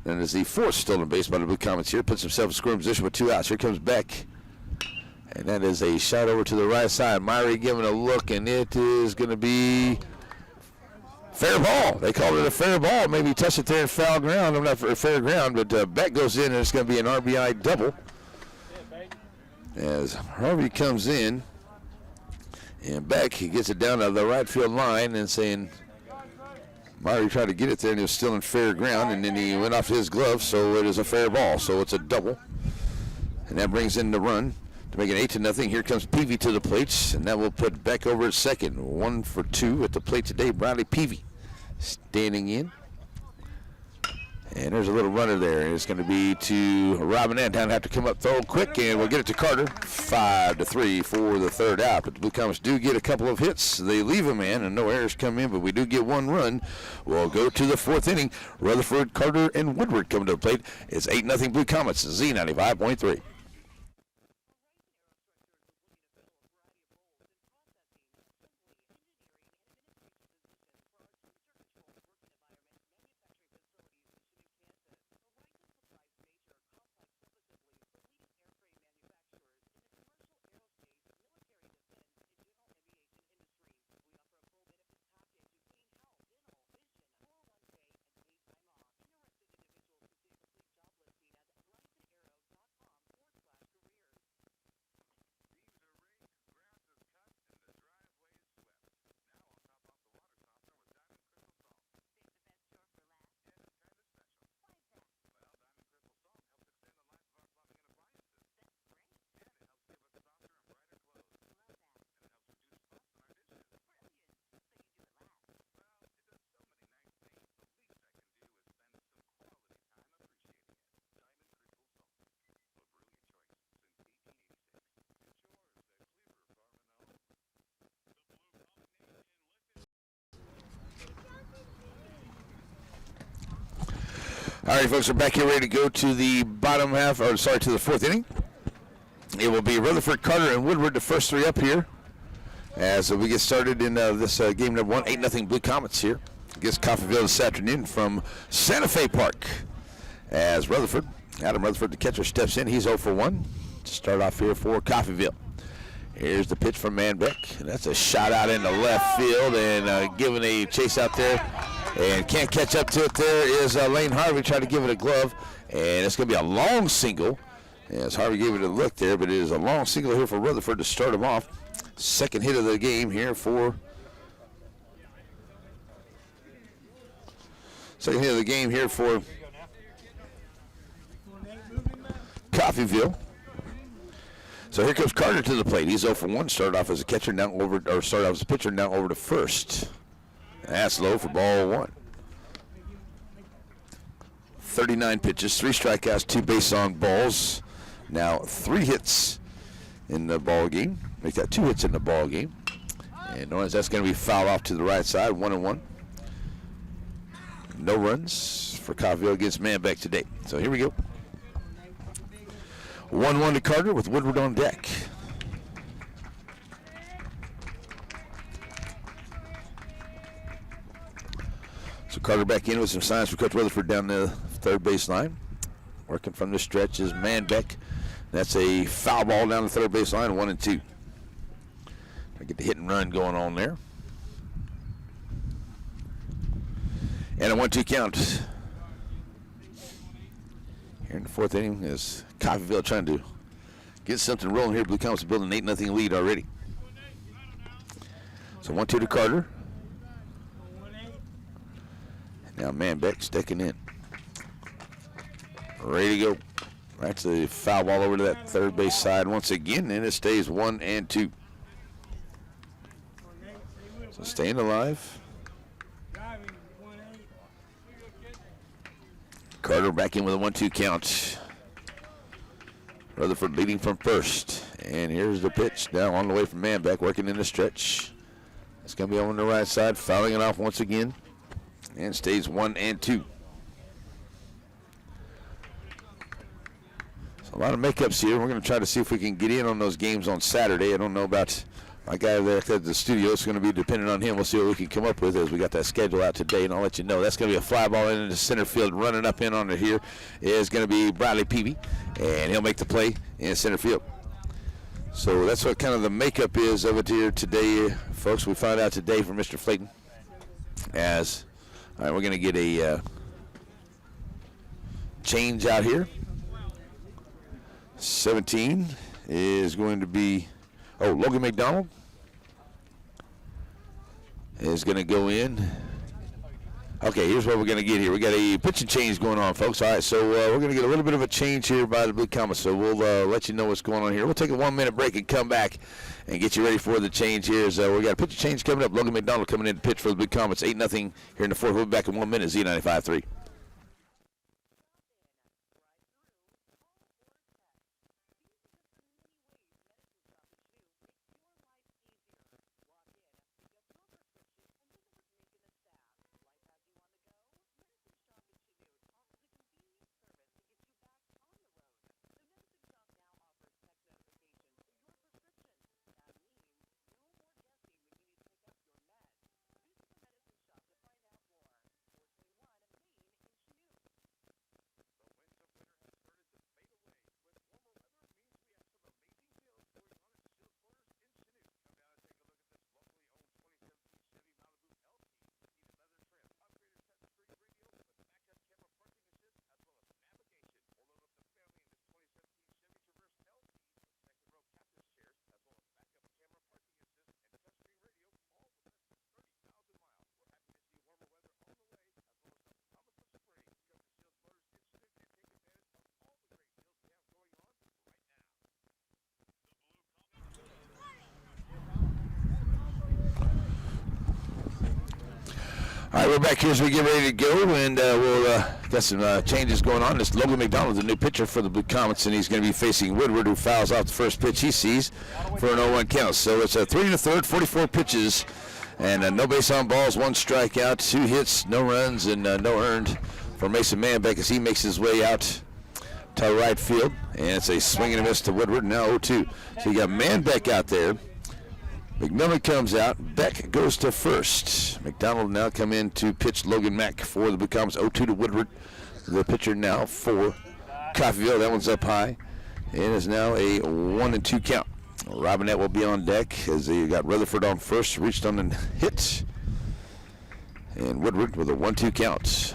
And as the 4th stolen base by the Blue Comets here, puts himself in scoring position with 2 outs. Here comes Beck. And that is a shot over to the right side. Myrie giving a look, and it is going to be fair ball. They called it a fair ball. Maybe he touched it there in foul ground. I'm not for fair ground, but Beck goes in, and it's going to be an RBI double. As Harvey comes in, and Beck, he gets it down to the right field line and saying, Myrie tried to get it there, and he was still in fair ground, and then he went off his glove, so it is a fair ball. So it's a double, and that brings in the run to make it 8-0. Here comes Peavy to the plate, and that will put Beck over at second. 1 for 2 at the plate today. Bradley Peavy standing in. And there's a little runner there. It's going to be to Robin Anton. Have to come up, throw quick, and we'll get it to Carter. 5-3 for the third out. But the Blue Comets do get a couple of hits. They leave a man, and no errors come in, but we do get 1 run. We'll go to the 4th inning. Rutherford, Carter, and Woodward come to the plate. It's 8-0 Blue Comets, Z95.3. All right, folks, we're back here ready to go to the bottom half, or sorry, to the 4th inning. It will be Rutherford, Carter, and Woodward, the first 3 up here, as we get started in this game number 1. 8-0 Blue Comets here against Coffeyville this afternoon from Santa Fe Park. As Adam Rutherford, the catcher, steps in. He's 0 for 1 to start off here for Coffeyville. Here's the pitch from Manbeck, and that's a shot out into left field, and giving a chase out there. And can't catch up to it. There is Lane Harvey trying to give it a glove, and it's going to be a long single. As Harvey gave it a look there, but it is a long single here for Rutherford to start him off. Second hit of the game here for Coffeyville. So here comes Carter to the plate. He's 0 for 1. Started off as a pitcher, now over to first. That's low for ball 1. 39 pitches, 3 strikeouts, 2 base on balls. Now 3 hits in the ball game. Make that 2 hits in the ball game. And notice that's going to be fouled off to the right side, 1-1. No runs for Coffeyville against Manbeck today. So here we go. 1-1 to Carter with Woodward on deck. So Carter back in with some signs for Coach Rutherford down the third base line. Working from the stretch is Manbeck. That's a foul ball down the third base line, 1-2. I get the hit and run going on there. And a 1-2 count. Here in the fourth inning is Coffeyville trying to get something rolling here. Blue Comets building an 8-0 lead already. So 1-2 to Carter. Now Manbeck sticking in. Ready to go. That's a foul ball over to that third base side once again, and it stays 1-2. So staying alive. Carter back in with a 1-2 count. Rutherford leading from first. And here's the pitch now on the way from Manbeck, working in the stretch. It's going to be on the right side, fouling it off once again. And stays 1-2. So a lot of makeups here. We're going to try to see if we can get in on those games on Saturday. I don't know about my guy there at the studio. It's going to be dependent on him. We'll see what we can come up with as we got that schedule out today, and I'll let you know. That's going to be a fly ball into center field. Running up in on it here is going to be Bradley Peavy, and he'll make the play in center field. So that's what kind of the makeup is of it here today, folks. We found out today from Mr. Flayton. As all right, we're going to get a change out here. 17 is going to be, Logan McDonald is going to go in. Okay, here's what we're going to get here. We got a pitching change going on, folks. All right, so we're going to get a little bit of a change here by the Blue Comets, so we'll let you know what's going on here. We'll take a 1-minute break and come back and get you ready for the change here. We got a pitching change coming up. Logan McDonald coming in to pitch for the Blue Comets. 8-0 here in the fourth. We'll be back in 1 minute. Z95.3. All right, we're back here as we get ready to go, and we'll got some changes going on. This Logan McDonald, the new pitcher for the Blue Comets, and he's going to be facing Woodward, who fouls out the first pitch he sees for an 0-1 count. So it's a 3 1/3, 44 pitches, and no base on balls, 1 strikeout, 2 hits, no runs, and no earned for Mason Manbeck as he makes his way out to right field. And it's a swing and a miss to Woodward, now 0-2. So you got Manbeck out there. McMillan comes out. Beck goes to first. McDonald now come in to pitch Logan Mack for the Blue Comets. 0-2 to Woodward. The pitcher now for Coffeyville. That one's up high. It is now a 1-2 count. Robinette will be on deck as they got Rutherford on first. Reached on and hit. And Woodward with a 1-2 count.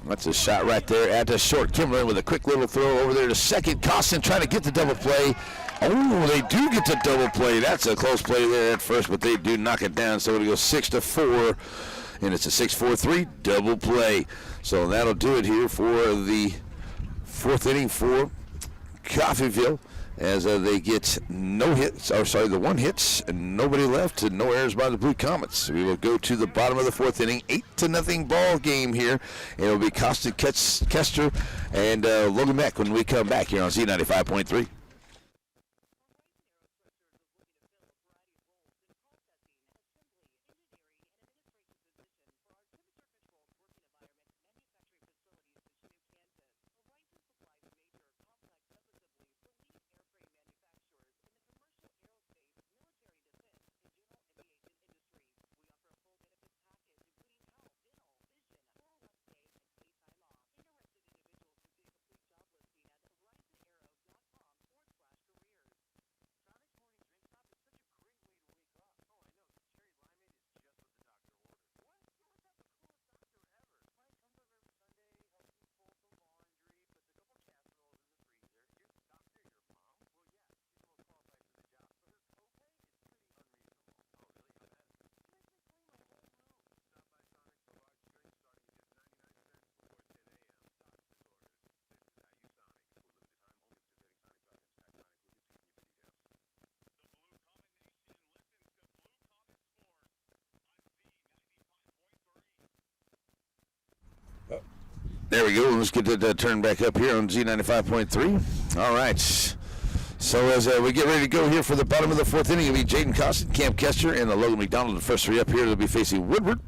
That's a shot right there at the short. Kimberlin with a quick little throw over there to second. Costin trying to get the double play. Oh, they do get the double play. That's a close play there at first, but they do knock it down. So it'll go 6-4, and it's a 6-4-3 double play. So that'll do it here for the fourth inning for Coffeyville as they get no hits, the 1 hit, and nobody left, and no errors by the Blue Comets. We will go to the bottom of the fourth inning, 8-0 ball game here. It'll be Costin Kester and Logan Mack when we come back here on Z95.3. There we go. Let's get it turned back up here on Z95.3. All right. So as we get ready to go here for the bottom of the fourth inning, it'll be Jaden Costin, Cam Kester, and Logan McDonald. The first three up here, they'll be facing Woodward.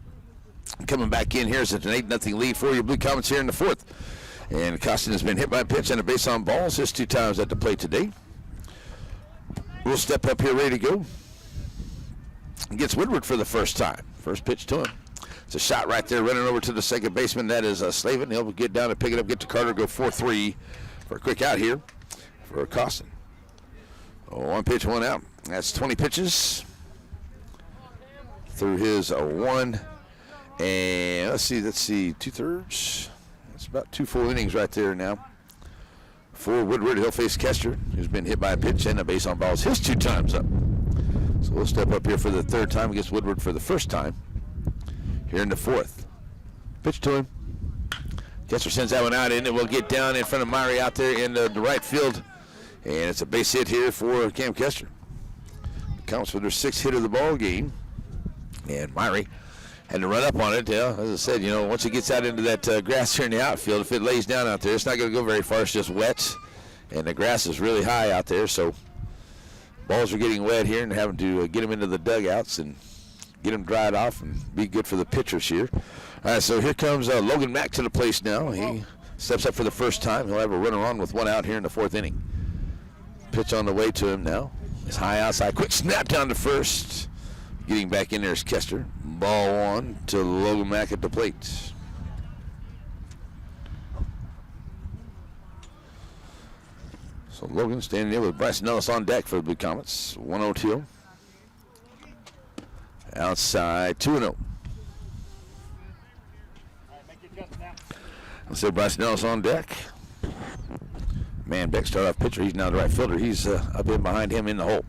Coming back in here is an 8-0 lead for your Blue Comets here in the fourth. And Costin has been hit by a pitch and a base on balls his 2 times at the plate today. We'll step up here ready to go. Gets Woodward for the first time. First pitch to him. It's a shot right there running over to the second baseman. That is Slavin. He'll get down and pick it up, get to Carter, go 4-3 for a quick out here for Costin. One pitch, one out. That's 20 pitches through his 1. And let's see, 2/3. That's about 2 full innings right there now. For Woodward, he'll face Kester, who's been hit by a pitch and a base on balls his 2 times up. So we'll step up here for the third time against Woodward for the first time here in the fourth. Pitch to him. Kester sends that one out, and it will get down in front of Myrie out there in the right field. And it's a base hit here for Cam Kester. Counts for their 6th hit of the ball game. And Myrie had to run up on it. Yeah, as I said, you know, once it gets out into that grass here in the outfield, if it lays down out there, it's not going to go very far. It's just wet, and the grass is really high out there. So balls are getting wet here, and having to get them into the dugouts and get them dried off and be good for the pitchers here. All right, so here comes Logan Mack to the place now. He steps up for the first time. He'll have a runner on with 1 out here in the 4th inning. Pitch on the way to him now. It's high outside. Quick snap down to first. Getting back in there is Kester. Ball 1 to Logan Mack at the plate. So Logan standing there with Bryson Ellis on deck for the Blue Comets. 1-0. Outside 2-0. Let's say Bryson Ellis on deck. Manbeck start off pitcher. He's now the right fielder. He's up in behind him in the hole.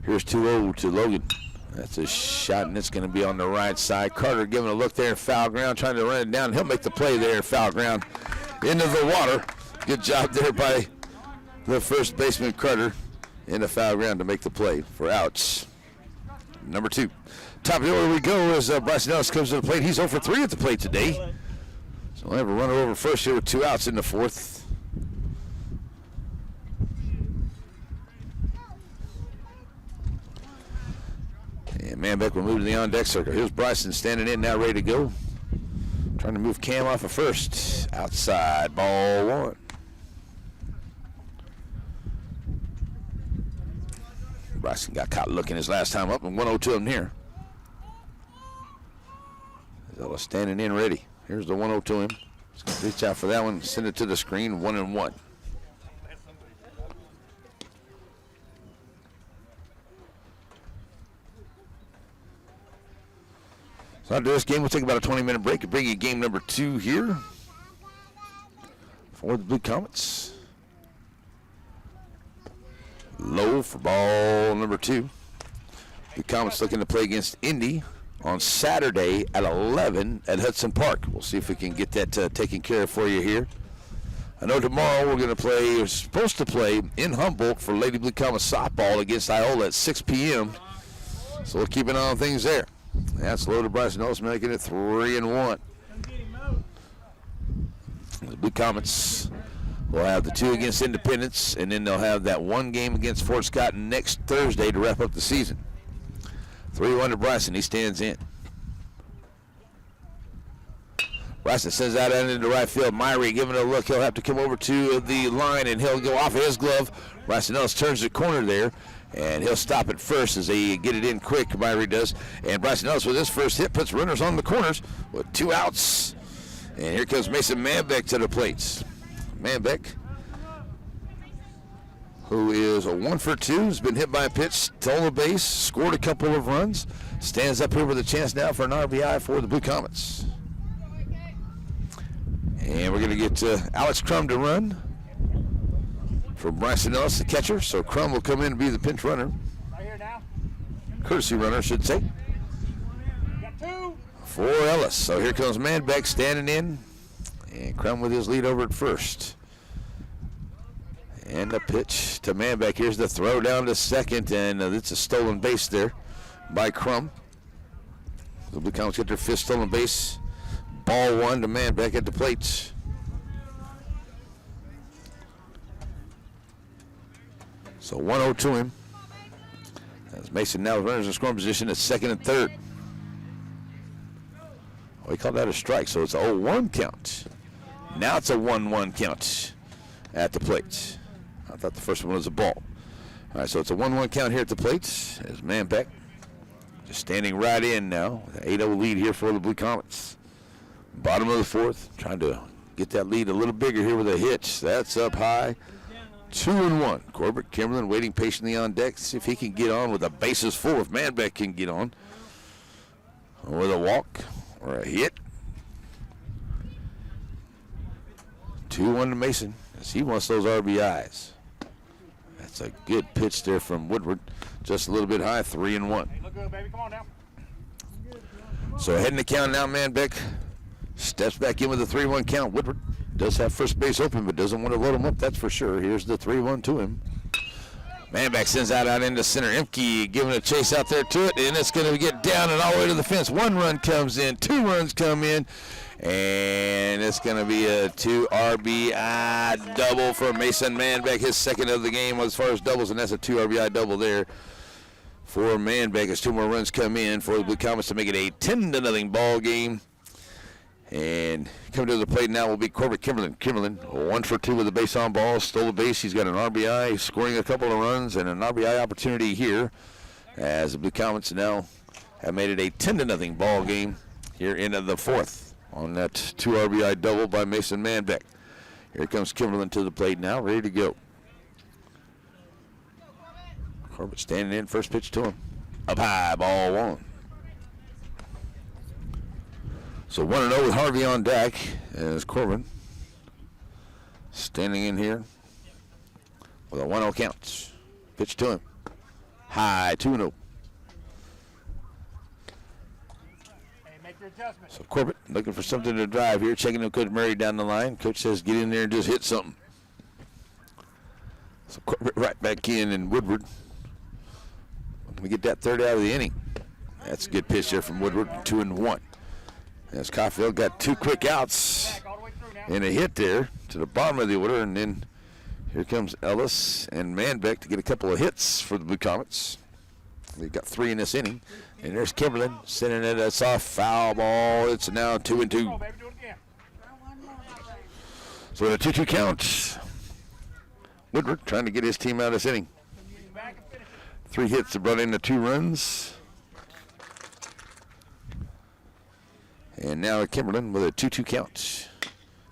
Here's 2-0 to Logan. That's a shot, and it's going to be on the right side. Carter giving a look there in foul ground, trying to run it down. He'll make the play there in foul ground into the water. Good job there by the first baseman, Carter, in the foul ground to make the play for outs. Number 2. Top of the order we go as Bryson Ellis comes to the plate. He's 0 for 3 at the plate today. So we'll have a runner over first here with 2 outs in the 4th. And Manbeck will move to the on-deck circle. Here's Bryson standing in now, ready to go. Trying to move Cam off of first. Outside, ball 1. Bryson got caught looking his last time up, and 1-0 to him here. Zella standing in ready. Here's the 1-0 to him. He's going to reach out for that one, send it to the screen, 1-1. So after this game, we'll take about a 20-minute break and bring you game number 2 here for the Blue Comets. Low for ball number 2. The Comets looking to play against Indy on Saturday at 11 at Hudson Park. We'll see if we can get that taken care of for you here. I know tomorrow we're supposed to play in Humboldt for Lady Blue Comets softball against Iola at 6 p.m. So we'll keep an eye on things there. That's low to Bryson Ellis, making it 3-1. The Blue Comets will have the 2 against Independence, and then they'll have that 1 game against Fort Scott next Thursday to wrap up the season. 3-1 to Bryson. He stands in. Bryson sends that out into right field. Myrie giving it a look. He'll have to come over to the line, and he'll go off of his glove. Bryson Ellis turns the corner there, and he'll stop it first as they get it in quick. Myrie does. And Bryson Ellis with his first hit puts runners on the corners with 2 outs. And here comes Mason Manbeck to the plates. Manbeck, who is a 1 for 2, has been hit by a pitch, stole a base, scored a couple of runs, stands up here with a chance now for an RBI for the Blue Comets. And we're going to get Alex Crum to run for Bryson Ellis, the catcher. So Crum will come in and be the pinch runner. Right here now. Courtesy runner, I should say. Got 2. For Ellis. So here comes Manbeck standing in. And Crum with his lead over at first. And the pitch to Manbeck. Here's the throw down to second, and it's a stolen base there by Crum. The Blue Comets get their 5th stolen base. Ball 1 to Manbeck at the plate. So 1-0 to him. As Mason now runners in scoring position at second and third. We called that a strike, so it's a 0-1 count. Now it's a 1-1 count at the plate. I thought the first one was a ball. All right, so it's a 1-1 count here at the plate. As Manbeck just standing right in now. With an 8-0 lead here for the Blue Comets. Bottom of the fourth, trying to get that lead a little bigger here with a hitch. That's up high. 2-1. Corbett Kimberlin waiting patiently on deck to see if he can get on with the bases full. If Manbeck can get on with a walk or a hit. 2-1 to Mason as he wants those RBIs. That's a good pitch there from Woodward. Just a little bit high, 3-1. Hey, look good, baby. Come on now. So heading the count now, Manbeck steps back in with a 3-1 count. Woodward does have first base open, but doesn't want to load him up, that's for sure. Here's the 3-1 to him. Manbeck sends out into center. Emke giving a chase out there to it, and it's going to get down and all the way to the fence. 1 run comes in, 2 runs come in, and it's going to be a 2 RBI double for Mason Manbeck, his second of the game as far as doubles, and that's a 2 RBI double there for Manbeck as 2 more runs come in for the Blue Comets to make it a 10-0 ball game. And coming to the plate now will be Corbett Kimberlin. Kimberlin, 1 for 2 with the base on ball, stole the base. He's got an RBI, scoring a couple of runs, and an RBI opportunity here as the Blue Comets now have made it a 10-0 ball game here into the fourth on that 2 RBI double by Mason Manbeck. Here comes Kimberlin to the plate now, ready to go. Corbett standing in, first pitch to him. Up high, ball 1. So 1-0 with Harvey on deck as Corbin standing in here with a 1-0 count. Pitch to him. High, 2-0. Hey, make your adjustment. So Corbett looking for something to drive here, checking with Coach Murray down the line. Coach says get in there and just hit something. So Corbett right back in, and Woodward looking to get that third out of the inning. That's a good pitch there from Woodward, 2-1. As Coffeyville got 2 quick outs and a hit there to the bottom of the order, and then here comes Ellis and Manbeck to get a couple of hits for the Blue Comets. They've got 3 in this inning, and there's Kimberlin sending it a soft foul ball. It's now 2-2. So with a 2-2 count, Woodward trying to get his team out of this inning. 3 hits have brought in the 2 runs. And now Kimberlin with a 2-2 count.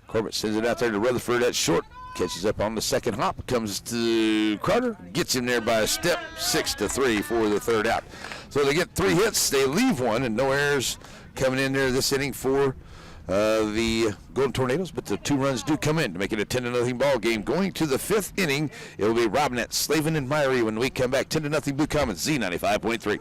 Corbett sends it out there to Rutherford at short. Catches up on the second hop. Comes to Crowder. Gets him there by a step. 6-3 for the third out. So they get 3 hits. They leave 1, and no errors coming in there this inning for the Golden Tornadoes. But the 2 runs do come in to make it a 10-0 ball game. Going to the 5th inning, it will be Robinette, Slavin, and Myrie when we come back. 10-0 Blue Comets, Z95.3.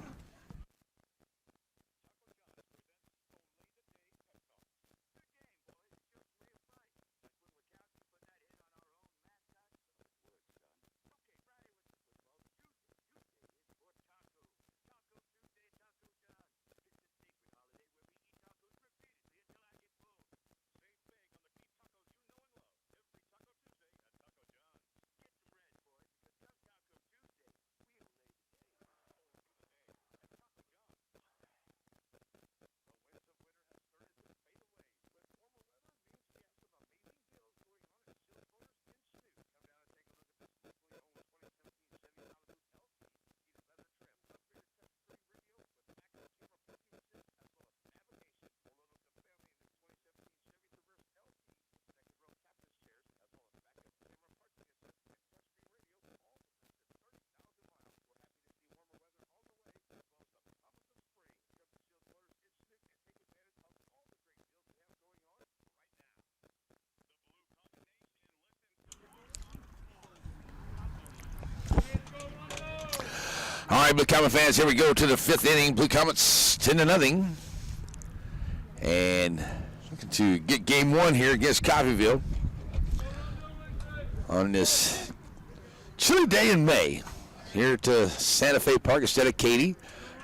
All right, Blue Comet fans, here we go to the 5th inning. Blue Comets 10-0. And looking to get game 1 here against Coffeyville on this chilly day in May. Here at Santa Fe Park instead of Katy,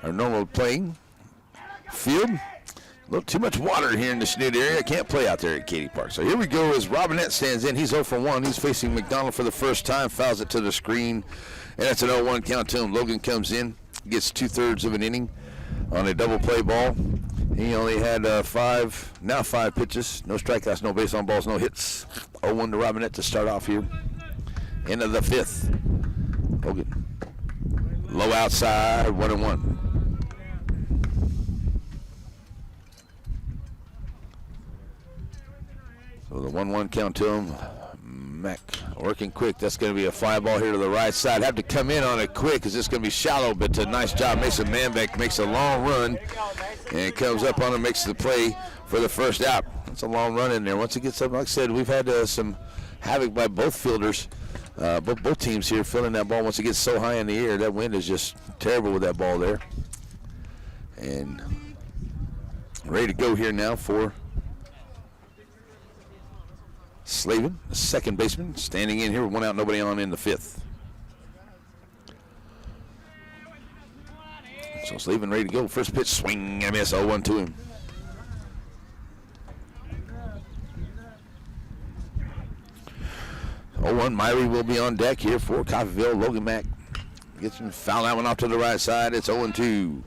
our normal playing field. A little too much water here in the Chanute area. I can't play out there at Katy Park. So here we go as Robinette stands in. He's 0 for 1. He's facing McDonald for the first time. Fouls it to the screen. And that's an 0-1 count to him. Logan comes in, gets 2/3 of an inning on a double play ball. He only had 5 pitches. No strikeouts, no base on balls, no hits. 0-1 to Robinette to start off here. End of the 5th. Logan. Low outside, 1-1. So the 1-1 count to him. Mac working quick. That's going to be a fly ball here to the right side. Have to come in on it quick because it's going to be shallow, but a nice job. Mason Manbeck makes a long run and comes up on him, makes the play for the first out. That's a long run in there. Once it gets up, like I said, we've had some havoc by both fielders, both teams here filling that ball. Once it gets so high in the air, that wind is just terrible with that ball there. And ready to go here now for Slavin, the second baseman, standing in here with 1 out, nobody on in the 5th. So Slavin ready to go. First pitch, swing and a miss, 0-1 to him. Myrie will be on deck here for Coffeyville. Logan Mack gets him, foul that one off to the right side. It's 0-2.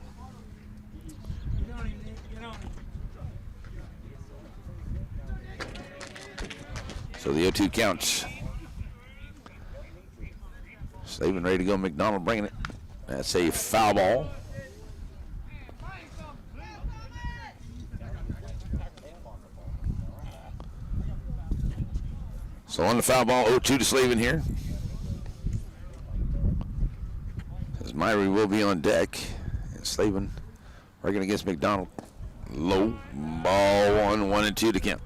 So the 0-2 counts. Slavin ready to go. McDonald bringing it. That's a foul ball. So on the foul ball, 0-2 to Slavin here. As Myrie will be on deck. And Slavin working against McDonald. Low ball, 1-2 to count.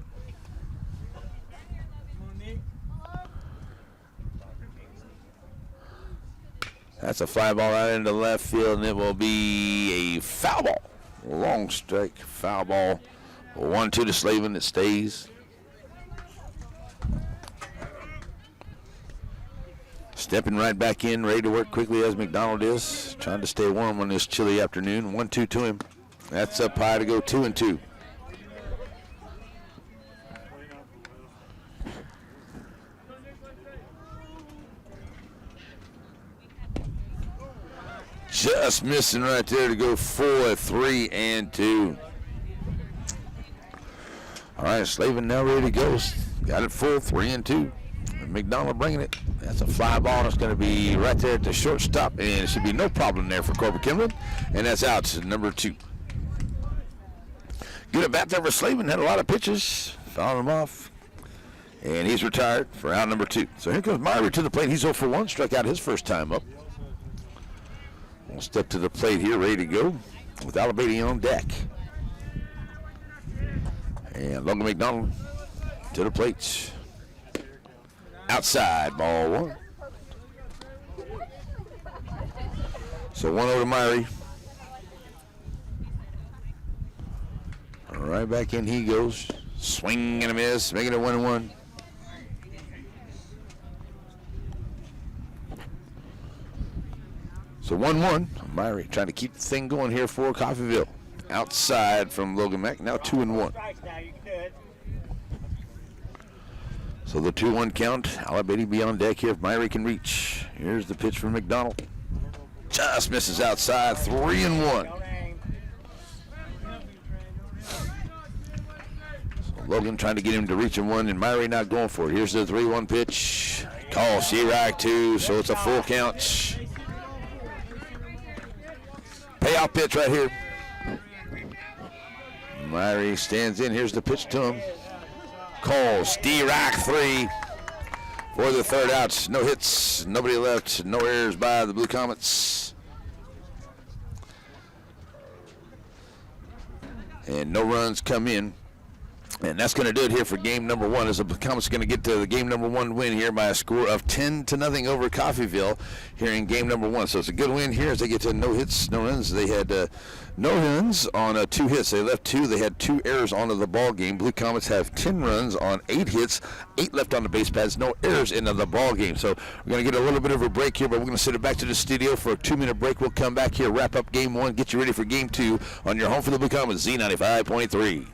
That's a fly ball out into left field, and it will be a foul ball. Long strike, foul ball. 1-2 to Slavin. It stays. Stepping right back in, ready to work quickly as McDonald is. Trying to stay warm on this chilly afternoon. 1-2 to him. That's up high to go 2-2. Just missing right there to go 4-3-2. All right, Slavin now ready to go. Got it full, 3-2. McDonald bringing it. That's a fly ball, and it's going to be right there at the shortstop, and it should be no problem there for Corbett Kimlin. And that's out, number 2. Good at bat there for Slavin. Had a lot of pitches. Fouled him off. And he's retired for out number 2. So here comes Myrie to the plate. He's 0 for 1. Struck out his first time up. We'll step to the plate here, ready to go with Alabady on deck. And Logan McDonald to the plate. Outside, ball 1. So 1-0 to Myrie. Right back in he goes. Swing and a miss, making it 1-1. So 1-1. Myrie trying to keep the thing going here for Coffeyville. Outside from Logan Mack. Now 2-1. So the 2-1 count. Alabady be on deck here if Myrie can reach. Here's the pitch from McDonald. Just misses outside. 3-1. So Logan trying to get him to reach in one, and Myrie not going for it. Here's the 3-1 pitch. Call Sherak 2, so it's a full count. Payoff pitch right here. Myrie stands in. Here's the pitch to him. Calls D-Rock 3 for the third out. No hits, nobody left, no errors by the Blue Comets. And no runs come in And that's going to do it here for game number one, as the Comets going to get to the game number one win here by a score of 10-0 over Coffeyville here in game number one. So it's a good win here as they get to no hits, no runs. They had no runs on 2 hits. They left 2. They had 2 errors onto the ball game. Blue Comets have 10 runs on 8 hits, 8 left on the base pads, no errors into the ball game. So we're going to get a little bit of a break here, but we're going to send it back to the studio for a 2-minute break. We'll come back here, wrap up game one, get you ready for game two on your home for the Blue Comets, Z95.3.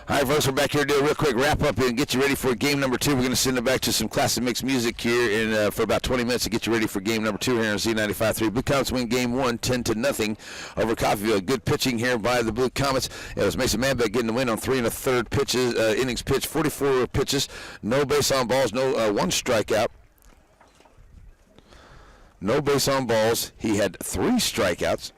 All right, folks, we're back here to do a real quick wrap-up and get you ready for game number two. We're going to send it back to some classic mix music here for about 20 minutes to get you ready for game number two here on Z95.3. Blue Comets win game one, 10-0 over Coffeyville. Good pitching here by the Blue Comets. It was Mason Manbeck getting the win on 3 1/3 innings pitched, 44 pitches, no base on balls, no 1 strikeout. No base on balls. He had 3 strikeouts.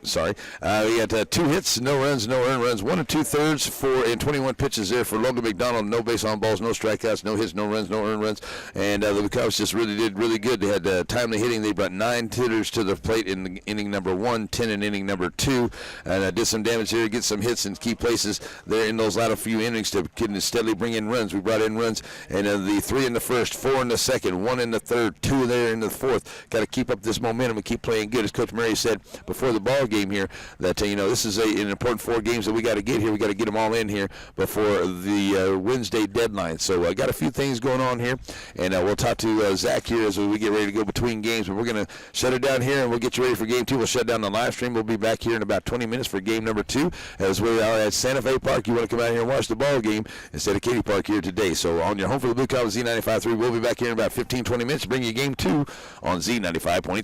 He had 2 hits, no runs, no earned runs. 1 2/3 and 21 pitches there for Logan McDonald. No base on balls, no strikeouts, no hits, no runs, no earned runs. And the Cubs just really did really good. They had timely hitting. They brought 9 hitters to the plate in inning number 1, 10 in inning number 2, and did some damage here, get some hits in key places there in those latter few innings to steadily bring in runs. We brought in runs, and the 3 in the first, 4 in the second, 1 in the third, 2 there in the fourth. Got to keep up this momentum and keep playing good, as Coach Murray said before the ball game here, that this is an important 4 games that we got to get here. We got to get them all in here before the Wednesday deadline. So I got a few things going on here, and we'll talk to Zach here as we get ready to go between games. But we're going to shut it down here, and we'll get you ready for game 2. We'll shut down the live stream. We'll be back here in about 20 minutes for game number 2, as we're out at Santa Fe Park. You want to come out here and watch the ball game instead of Katy Park here today. So on your home for the Blue Comets, Z95.3, we'll be back here in about 15-20 minutes to bring you game 2 on Z95.3.